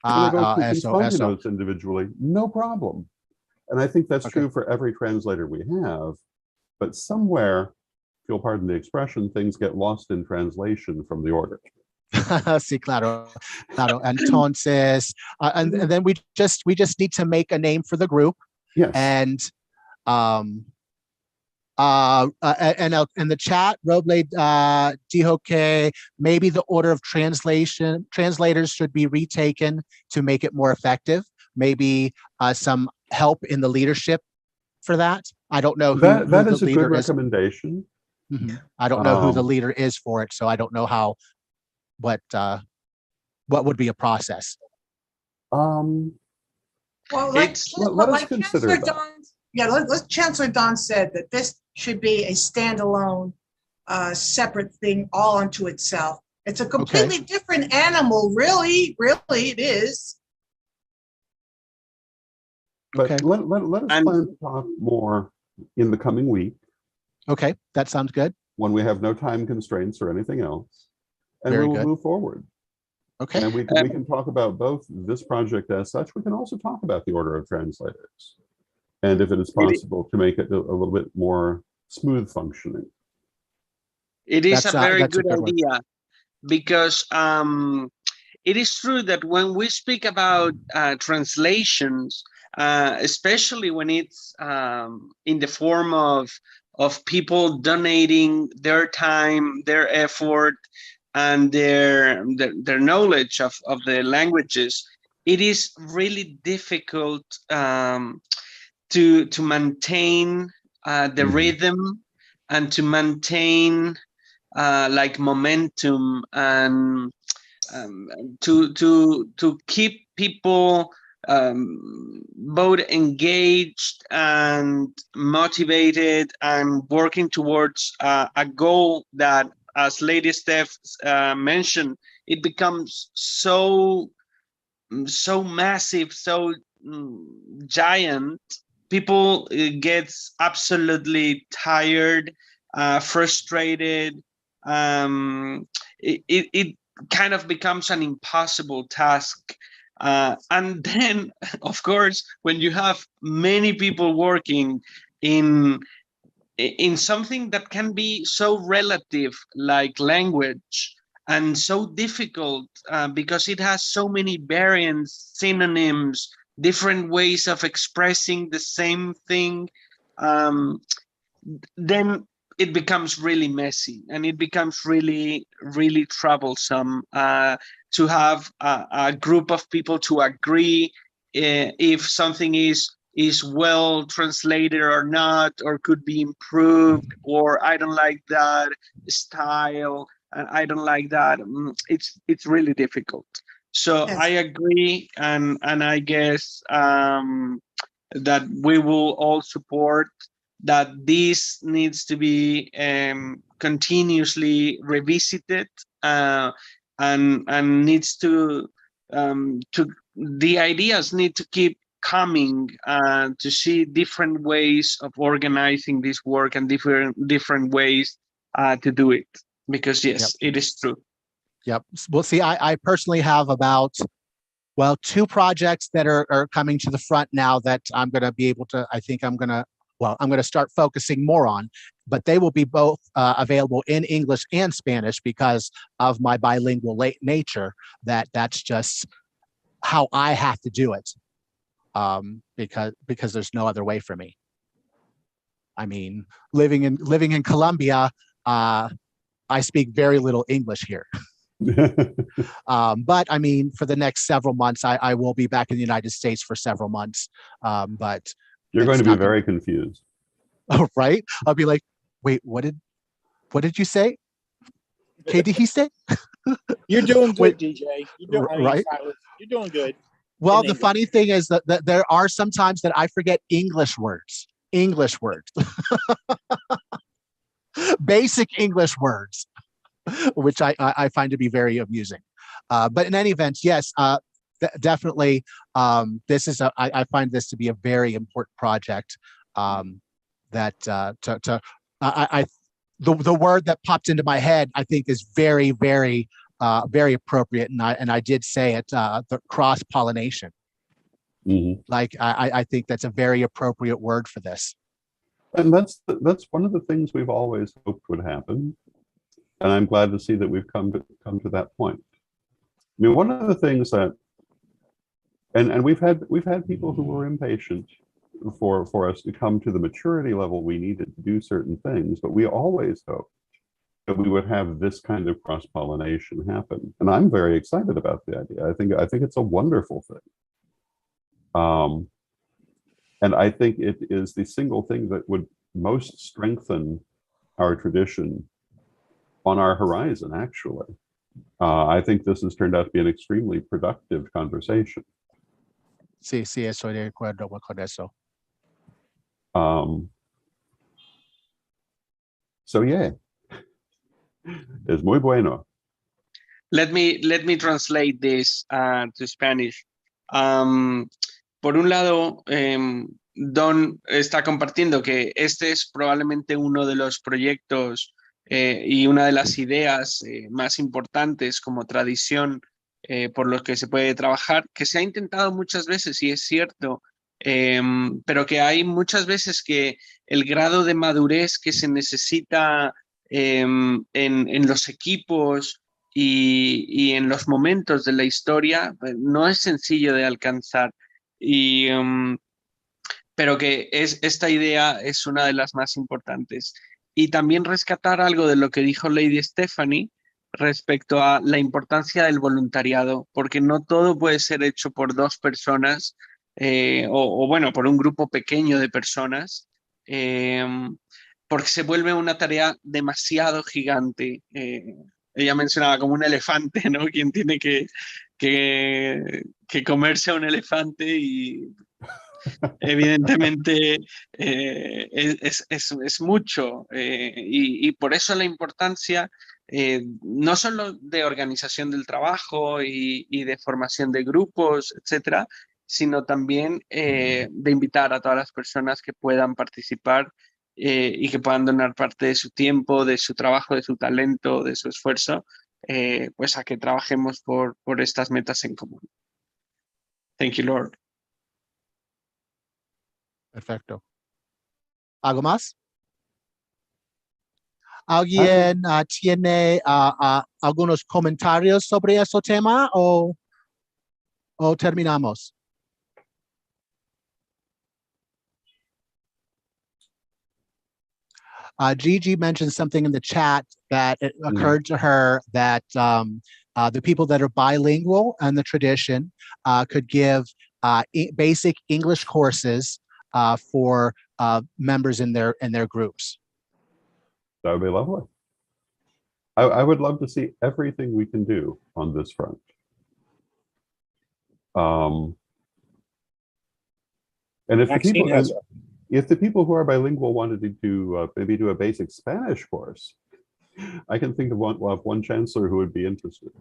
I go to Español individually, no problem. And I think that's true for every translator we have. But somewhere, if you'll pardon the expression, things get lost in translation from the order. Sí, claro. Entonces, and then we just need to make a name for the group. Yes. And in the chat, Roble dijo que maybe the order of translators should be retaken to make it more effective. Maybe some help in the leadership for that. I don't know who, That who is the a good leader is. recommendation. Mhm. I don't know who the Um, leader is for it, so I don't know what would be a process. Um, Well, like, It's let us like consider Chancellor that. Don, yeah, Chancellor Don said that this should be a standalone, separate thing all unto itself. It's a completely different animal, really, really it is. But Okay. let us And- plan to talk more in the coming week Okay, that sounds good. when we have no time constraints or anything else, and Very we will good. move forward. Okay. And we can talk about both this project as such. We can also talk about the Order of Translators, and if it is possible to make it a little bit more smooth functioning. It is That's a very that's a good good one. idea because it is true that when we speak about translations, especially when it's in the form of people donating their time, their effort, and their knowledge of the languages, it is really difficult to maintain the Mhm. rhythm and to maintain like momentum and to keep people both engaged and motivated and working towards a goal that, as Lady Steph mentioned, it becomes so massive, so giant. People gets absolutely tired, frustrated. It kind of becomes an impossible task. And then, of course, when you have many people working in something that can be so relative like language and so difficult because it has so many variants, synonyms, different ways of expressing the same thing, then it becomes really messy and it becomes really, really troublesome to have a group of people to agree if something is well translated or not, or could be improved, or I don't like that style and I don't like that. It's really difficult. So Yes. I agree, and I guess that we will all support that this needs to be continuously revisited and needs to the ideas need to keep coming to see different ways of organizing this work and different ways to do it, because yes, it is true. Yep. Well, see, I personally have about, well, 2 projects that are coming to the front now that I'm going to be able to, I think I'm going to start focusing more on, but they will be both available in English and Spanish because of my bilingual nature. That's just how I have to do it, because there's no other way for me. I mean, living in Colombia, I speak very little English here. But I mean, for the next several months, I will be back in the United States for several months. But You're going it's to be not very confused. oh, right? I'll be like, wait, what did you say? Kay, did he say? You're doing Wait, good, DJ. You're doing, right? Silas, you're doing good. Well, in the English. funny thing is that there are some times that I forget English words, basic English words, which I find to be very amusing. But in any event, yes, definitely, this is I find this to be a very important project. That the word that popped into my head, I think, is very, very, very appropriate, and I did say it, the cross-pollination. Mhm. Like I think that's a very appropriate word for this. And that's one of the things we've always hoped would happen. And I'm glad to see that we've come to that point. I mean, one of the things that, and we've had people who were impatient for us to come to the maturity level we needed to do certain things, but we always hoped that we would have this kind of cross-pollination happen. And I'm very excited about the idea. I think it's a wonderful thing. And I think it is the single thing that would most strengthen our tradition on our horizon, actually. I think this has turned out to be an extremely productive conversation. Sí, sí, estoy de acuerdo con eso. So yeah, es muy bueno. Let me translate this to Spanish. Por un lado, Don está compartiendo que este es probablemente uno de los proyectos y una de las ideas más importantes como tradición por los que se puede trabajar, que se ha intentado muchas veces y es cierto, pero que hay muchas veces que el grado de madurez que se necesita en los equipos y en los momentos de la historia no es sencillo de alcanzar. Pero que esta idea es una de las más importantes. Y también rescatar algo de lo que dijo Lady Stephanie respecto a la importancia del voluntariado, porque no todo puede ser hecho por dos personas o bueno, por un grupo pequeño de personas, porque se vuelve una tarea demasiado gigante. Ella mencionaba como un elefante, ¿no? Quien tiene que comerse a un elefante y evidentemente es mucho y por eso la importancia no solo de organización del trabajo y de formación de grupos, etcétera, sino también de invitar a todas las personas que puedan participar y que puedan donar parte de su tiempo, de su trabajo, de su talento, de su esfuerzo, pues a que trabajemos por estas metas en común. Thank you, Lord. Perfecto. ¿Algo más? ¿Alguien tiene algunos comentarios sobre este tema o terminamos? Gigi mentioned something in the chat that it occurred to her that the people that are bilingual in the tradition could give basic English courses for members in their groups. That would be lovely. I would love to see everything we can do on this front. And if the people who are bilingual wanted to do maybe do a basic Spanish course, I can think of one chancellor who would be interested.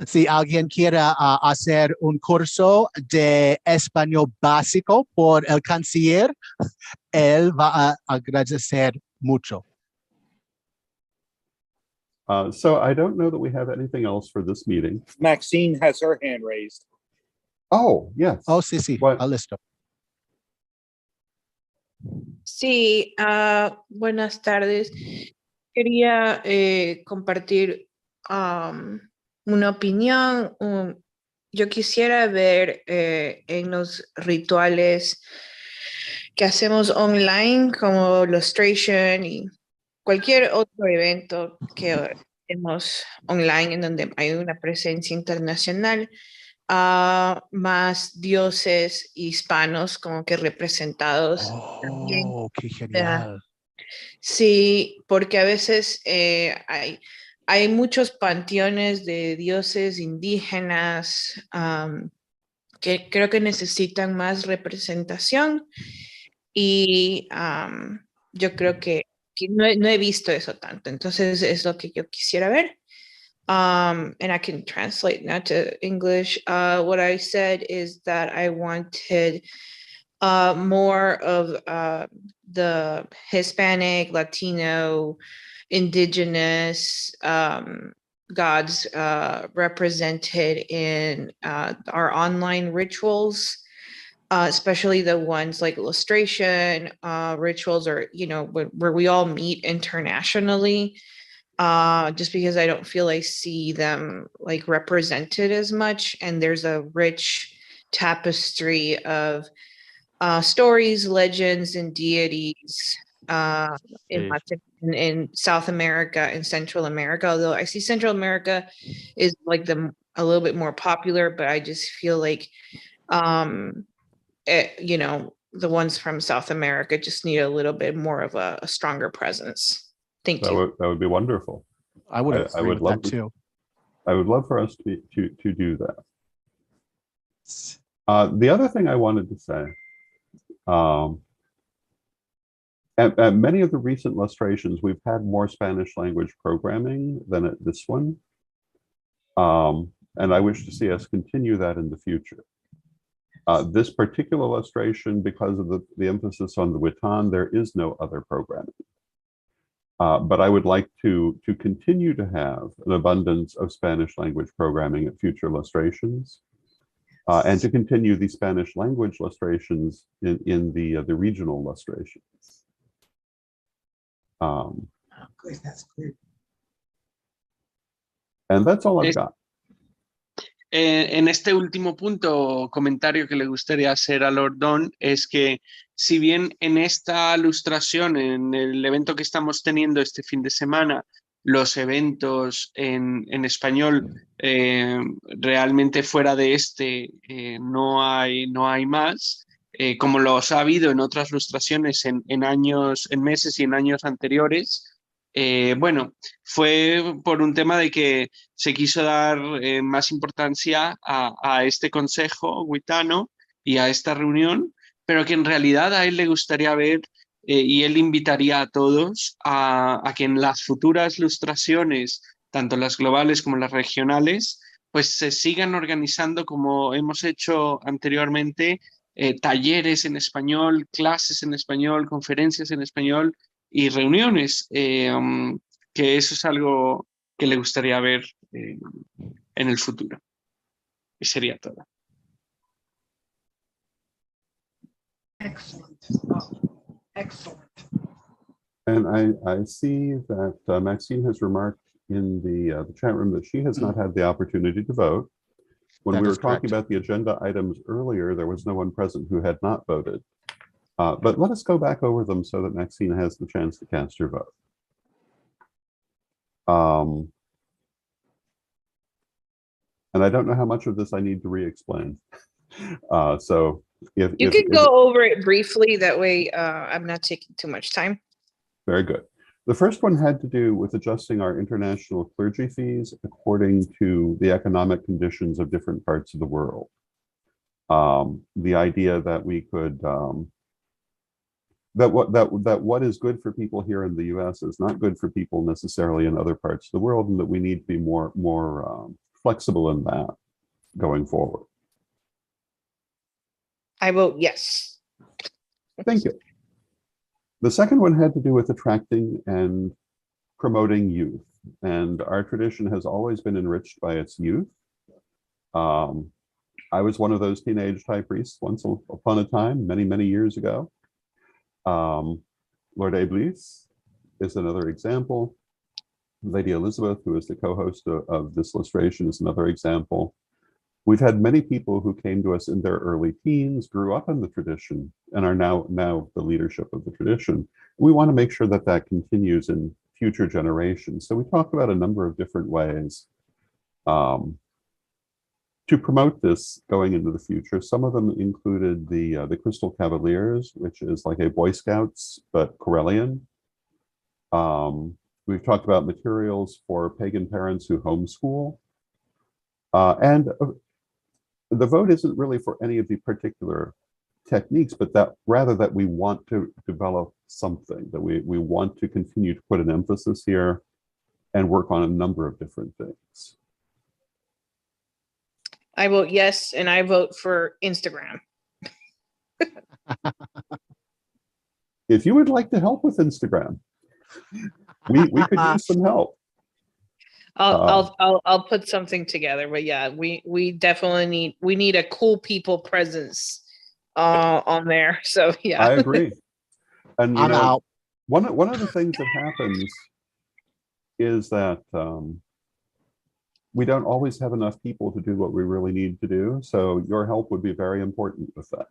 Si alguien quiere hacer un curso de español básico por el canciller, él va a agradecer mucho. So I don't know that we have anything else for this meeting. Maxine has her hand raised. Oh, yes. Oh, sí, sí. Listo. Sí, buenas tardes. Quería compartir una opinión. Yo quisiera ver en los rituales que hacemos online, como Lustracion y cualquier otro evento que hacemos online en donde hay una presencia internacional, más dioses hispanos como que representados. También. Qué genial. Sí, porque a veces hay muchos panteones de dioses indígenas que creo que necesitan más representación y yo creo que no he visto eso tanto. Entonces es lo que yo quisiera ver. And I can translate now to English. What I said is that I wanted more of the Hispanic, Latino, indigenous gods represented in our online rituals, especially the ones like Lustracion rituals, or where we all meet internationally. Just because I don't feel I see them like represented as much, and there's a rich tapestry of stories, legends, and deities in South America and Central America. Although I see Central America is like a little bit more popular, but I just feel like you know, the ones from South America just need a little bit more of a stronger presence. Thank you. That would be wonderful. I would agree with that too. I would love for us to do that. The other thing I wanted to say, at many of the recent illustrations, we've had more Spanish language programming than at this one. And I wish to see us continue that in the future. This particular illustration, because of the emphasis on the Witan, there is no other programming. But I would like to continue to have an abundance of Spanish language programming at future illustrations, and to continue the Spanish language illustrations in the regional illustrations. Good, that's good. And that's all I've got. En este último punto, comentario que le gustaría hacer a Lord Don es que si bien en esta ilustración, en el evento que estamos teniendo este fin de semana, los eventos en español, realmente fuera de este no hay más, como los ha habido en otras ilustraciones en meses y en años anteriores. Bueno, fue por un tema de que se quiso dar más importancia a este consejo witano y a esta reunión, pero que en realidad a él le gustaría ver y él invitaría a todos a que en las futuras ilustraciones, tanto las globales como las regionales, pues se sigan organizando como hemos hecho anteriormente, talleres en español, clases en español, conferencias en español y reuniones, que eso es algo que le gustaría ver en el futuro. Y sería todo. Excellent. Excellent. And I see that Maxine has remarked in the chat room that she has not had the opportunity to vote. When we were talking about the agenda items earlier, there was no one present who had not voted. But let us go back over them so that Maxine has the chance to cast her vote. And I don't know how much of this I need to re-explain. So if you can go over it briefly, that way I'm not taking too much time. Very good. The first one had to do with adjusting our international clergy fees according to the economic conditions of different parts of the world. The idea that we could that what is good for people here in the US is not good for people necessarily in other parts of the world, and that we need to be more flexible in that going forward. I vote yes. Thank you. The second one had to do with attracting and promoting youth, and our tradition has always been enriched by its youth. I was one of those teenage type priests once upon a time, many years ago. Lord Abril is another example. Lady Elizabeth, who is the co-host of this illustration, is another example. We've had many people who came to us in their early teens, grew up in the tradition, and are now the leadership of the tradition. We want to make sure that that continues in future generations. So we talked about a number of different ways to promote this going into the future. Some of them included the Crystal Cavaliers, which is like a Boy Scouts, but Correllian. We've talked about materials for pagan parents who homeschool. And the vote isn't really for any of the particular techniques, but rather that we want to develop something, that we want to continue to put an emphasis here and work on a number of different things. I vote yes, and I vote for Instagram. If you would like to help with Instagram, we could use some help. I'll put something together, but yeah, we definitely need a cool people presence on there. So yeah, I agree. And I'm out. One of the things that happens is that we don't always have enough people to do what we really need to do. So your help would be very important with that.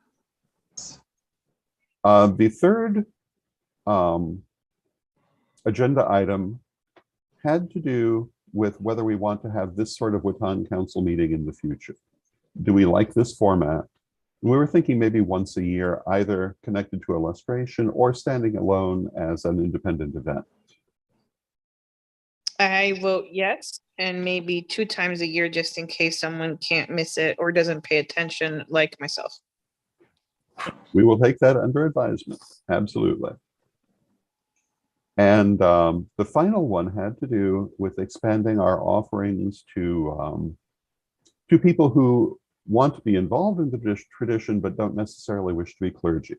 The third agenda item had to do with whether we want to have this sort of Witan Council meeting in the future. Do we like this format? We were thinking maybe once a year, either connected to illustration or standing alone as an independent event. I vote yes, and maybe 2 times a year just in case someone can't miss it or doesn't pay attention like myself. We will take that under advisement. Absolutely. And the final one had to do with expanding our offerings to people who want to be involved in the tradition but don't necessarily wish to be clergy.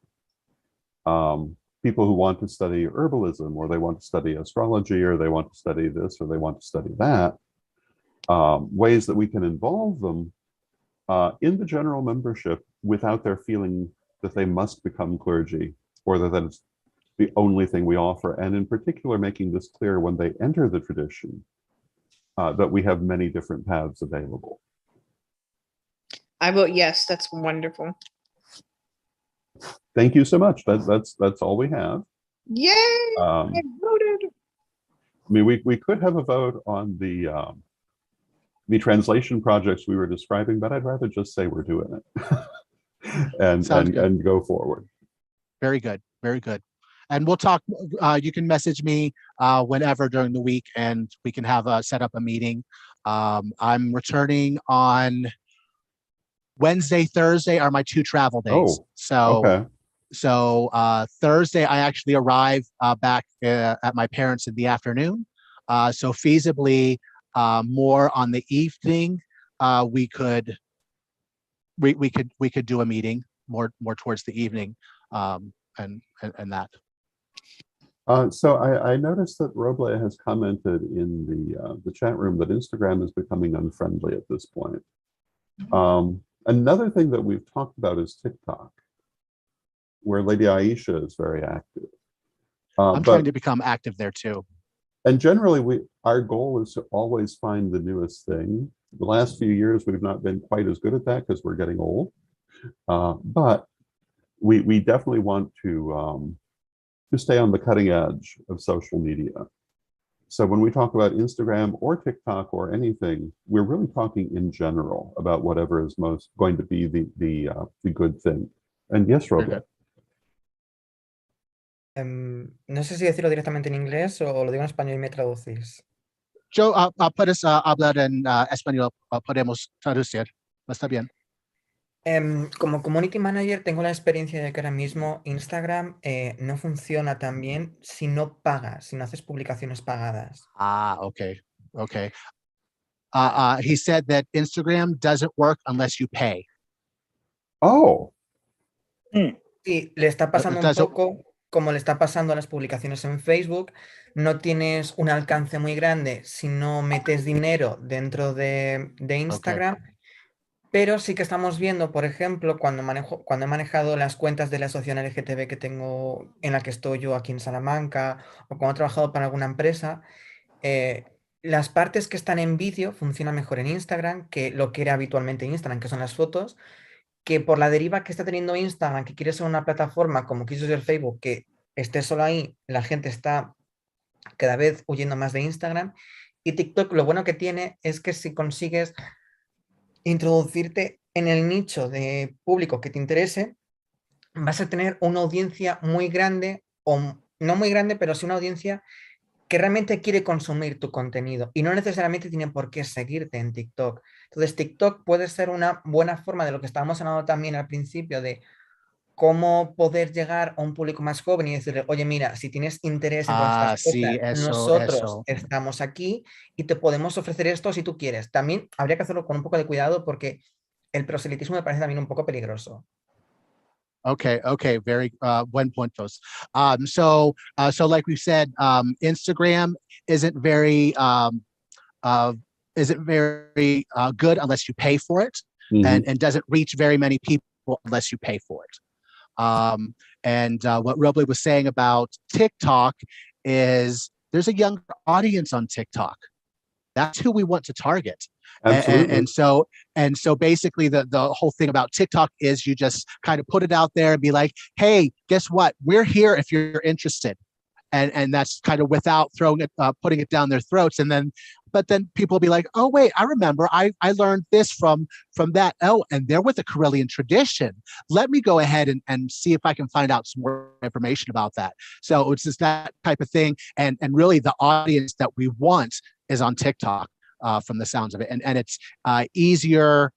People who want to study herbalism, or they want to study astrology, or they want to study this, or they want to study that. Ways that we can involve them in the general membership without their feeling that they must become clergy, or that it's the only thing we offer. And in particular, making this clear when they enter the tradition, that we have many different paths available. I vote yes. That's wonderful. Thank you so much. That's all we have. Yay! I voted. I mean, we could have a vote on the translation projects we were describing, but I'd rather just say we're doing it and go forward. Very good. Very good. And we'll talk. You can message me whenever during the week, and we can have set up a meeting. I'm returning on Wednesday, Thursday are my 2 travel days. Okay. So Thursday, I actually arrive back at my parents in the afternoon. So feasibly, more on the evening, we could do a meeting more towards the evening, and that. So I noticed that Roble has commented in the chat room that Instagram is becoming unfriendly at this point. Another thing that we've talked about is TikTok, where Lady Aisha is very active. I'm trying to become active there too. And generally, our goal is to always find the newest thing. The last few years, we've not been quite as good at that because we're getting old. But we definitely want to stay on the cutting edge of social media. So when we talk about Instagram or TikTok or anything, we're really talking in general about whatever is most going to be the good thing. And yes, Robert. No sé si decirlo directamente en inglés o lo digo en español y me traducís. Yo, puedes hablar en español, podemos traducir. Está bien. Como community manager tengo la experiencia de que ahora mismo Instagram no funciona tan bien si no pagas, si no haces publicaciones pagadas. Okay. He said that Instagram doesn't work unless you pay. Oh. Sí, le está pasando un poco como le está pasando a las publicaciones en Facebook. No tienes un alcance muy grande si no metes dinero dentro de Instagram. Okay. Pero sí que estamos viendo, por ejemplo, cuando he manejado las cuentas de la asociación LGTB que tengo, en la que estoy yo aquí en Salamanca, o cuando he trabajado para alguna empresa, las partes que están en vídeo funcionan mejor en Instagram que lo que era habitualmente en Instagram, que son las fotos, que por la deriva que está teniendo Instagram, que quiere ser una plataforma como quiso ser Facebook, que esté solo ahí, la gente está cada vez huyendo más de Instagram. Y TikTok lo bueno que tiene es que si consigues introducirte en el nicho de público que te interese, vas a tener una audiencia muy grande, o no muy grande, pero sí una audiencia que realmente quiere consumir tu contenido y no necesariamente tiene por qué seguirte en TikTok. Entonces TikTok puede ser una buena forma de lo que estábamos hablando también al principio, de cómo poder llegar a un público más joven y decirle, oye, mira, si tienes interés en todas estas cosas, nosotros estamos aquí y te podemos ofrecer esto si tú quieres. También habría que hacerlo con un poco de cuidado porque el proselitismo me parece también un poco peligroso. Okay, very buen puntos. So like we said, Instagram isn't very good unless you pay for it, and doesn't reach very many people unless you pay for it. And what Roble was saying about TikTok is there's a younger audience on TikTok. That's who we want to target. And so basically the whole thing about TikTok is you just kind of put it out there and be like, hey, guess what? We're here if you're interested. And that's kind of without putting it down their throats. And then but then people will be like, oh wait, I remember I learned this from that. Oh, and they're with the Correllian tradition. Let me go ahead and see if I can find out some more information about that. So it's just that type of thing. And really the audience that we want is on TikTok, from the sounds of it. And it's easier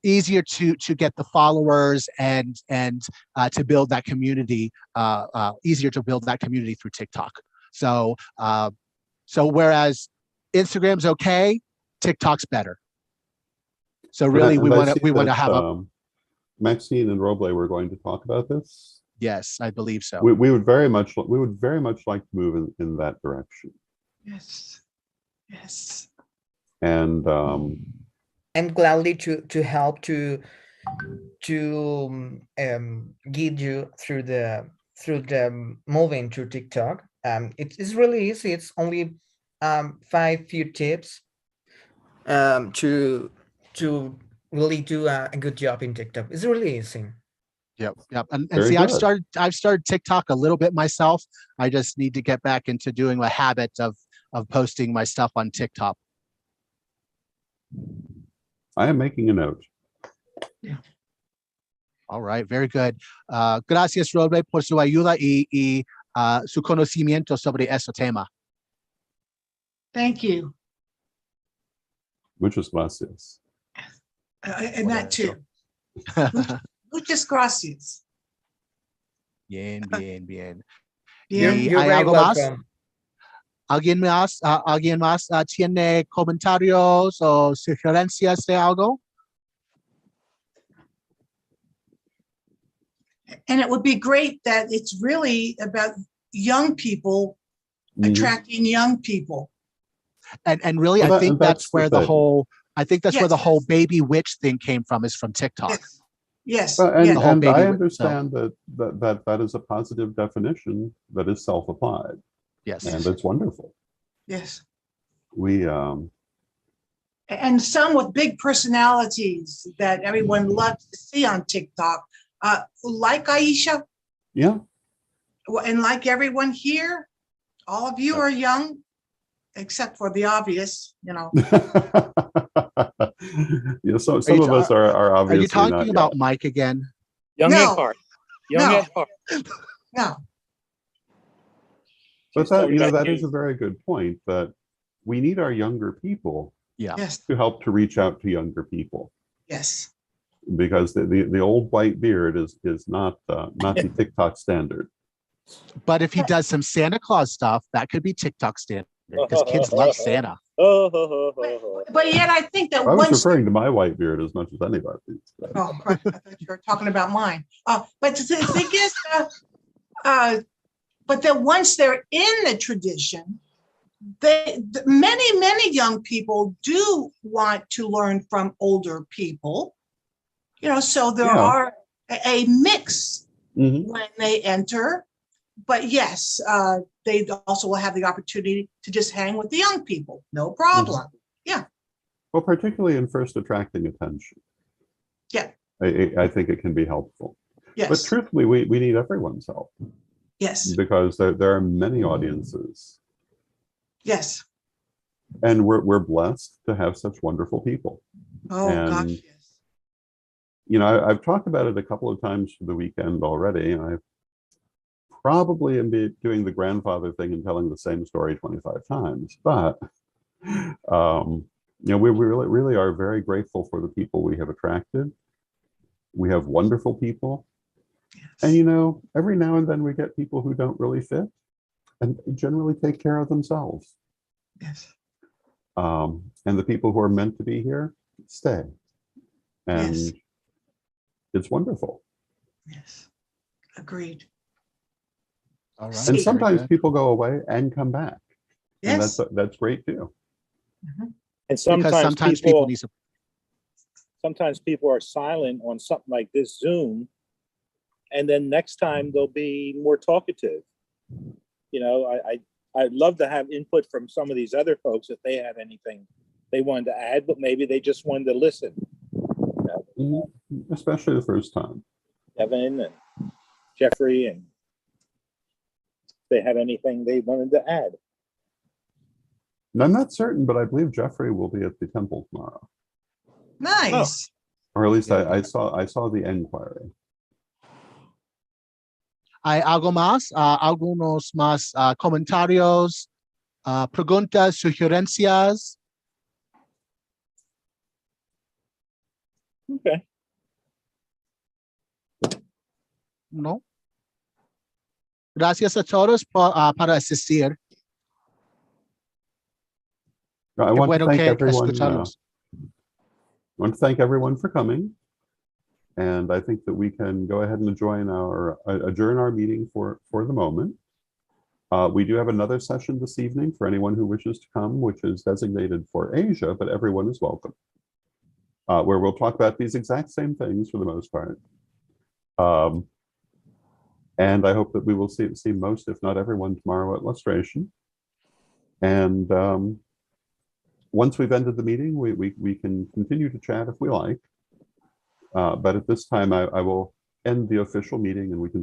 to get the followers and to build that community, easier to build that community through TikTok. So whereas Instagram's okay, TikTok's better. So really we want to have a Maxine and Roble were going to talk about this. Yes, I believe so. We would very much like to move in that direction. Yes. Yes. And gladly to help to guide you through the moving to TikTok. It's really easy. It's only 5 few tips to really do a good job in TikTok. It's really easy. Yep. And Very see, good. I've started TikTok a little bit myself. I just need to get back into doing a habit of posting my stuff on TikTok. I am making a note. Yeah. All right, very good. Gracias, Roble, por su ayuda y su conocimiento sobre este tema. Thank you. Muchas gracias. And that too. Muchas gracias. Bien. Bien. You're ¿Hay very algo más? welcome. ¿Alguien más tiene comentarios o sugerencias de algo? And it would be great that it's really about young people, attracting young people. And really, Well, I think that's where the thing. whole where the Yes. whole baby witch thing came from, is from TikTok. Yes. And, Yes. The whole and baby I so- understand that is a positive definition that is self-applied, Yes. and it's wonderful. Yes. We And some with big personalities that everyone loves to see on TikTok, like Aisha, yeah. and like everyone here. All of you are young, except for the obvious, Yeah, so some of us are obviously Are you talking not about young. Mike again? Young No. at heart. Young No. at heart. No. But She's talking about that you. is a very good point, that we need our younger people Yeah. Yes. to help to reach out to younger people, Yes. because the old white beard is not the TikTok standard. But if he does some Santa Claus stuff, that could be TikTok standard, because kids love Santa. But yet I think that I was once referring to my white beard as much as anybody's. oh, I thought you were talking about mine. But the thing is, but then once they're in the tradition, many young people do want to learn from older people. So there are a mix when they enter. But yes, they also will have the opportunity to just hang with the young people. No problem. Yeah. Well, particularly in first attracting attention. Yeah. I think it can be helpful. Yes. But truthfully, we need everyone's help, Yes. because there are many audiences, Yes. and we're blessed to have such wonderful people. Oh, gosh, And, yes. I've talked about it a couple of times for the weekend already, and I probably am doing the grandfather thing and telling the same story 25 times. But we really are very grateful for the people we have attracted. We have wonderful people. And every now and then we get people who don't really fit, and generally take care of themselves. Yes. And the people who are meant to be here stay. And Yes. it's wonderful. Yes. Agreed. All right. And very sometimes good. people go away and come back. And Yes. that's great too. Mhm. And Because sometimes people need support. sometimes people are silent on something like this Zoom, and then next time they'll be more talkative. I'd love to have input from some of these other folks if they had anything they wanted to add, but maybe they just wanted to listen. Especially the first time. Evan and Jeffrey, and if they had anything they wanted to add. And I'm not certain, but I believe Jeffrey will be at the temple tomorrow, Nice. or at least I saw the enquiry. ¿Hay algo más? ¿Algunos más comentarios, preguntas, sugerencias? Okay. No. Gracias a todos para asistir. I Qué want bueno to thank que everyone. escucharlos. I want to thank everyone for coming, and I think that we can go ahead and adjourn our meeting for the moment. We do have another session this evening for anyone who wishes to come, which is designated for Asia, but everyone is welcome, where we'll talk about these exact same things for the most part. And I hope that we will see most, if not everyone, tomorrow at Lustracion. And once we've ended the meeting, we can continue to chat if we like. But at this time, I will end the official meeting, and we can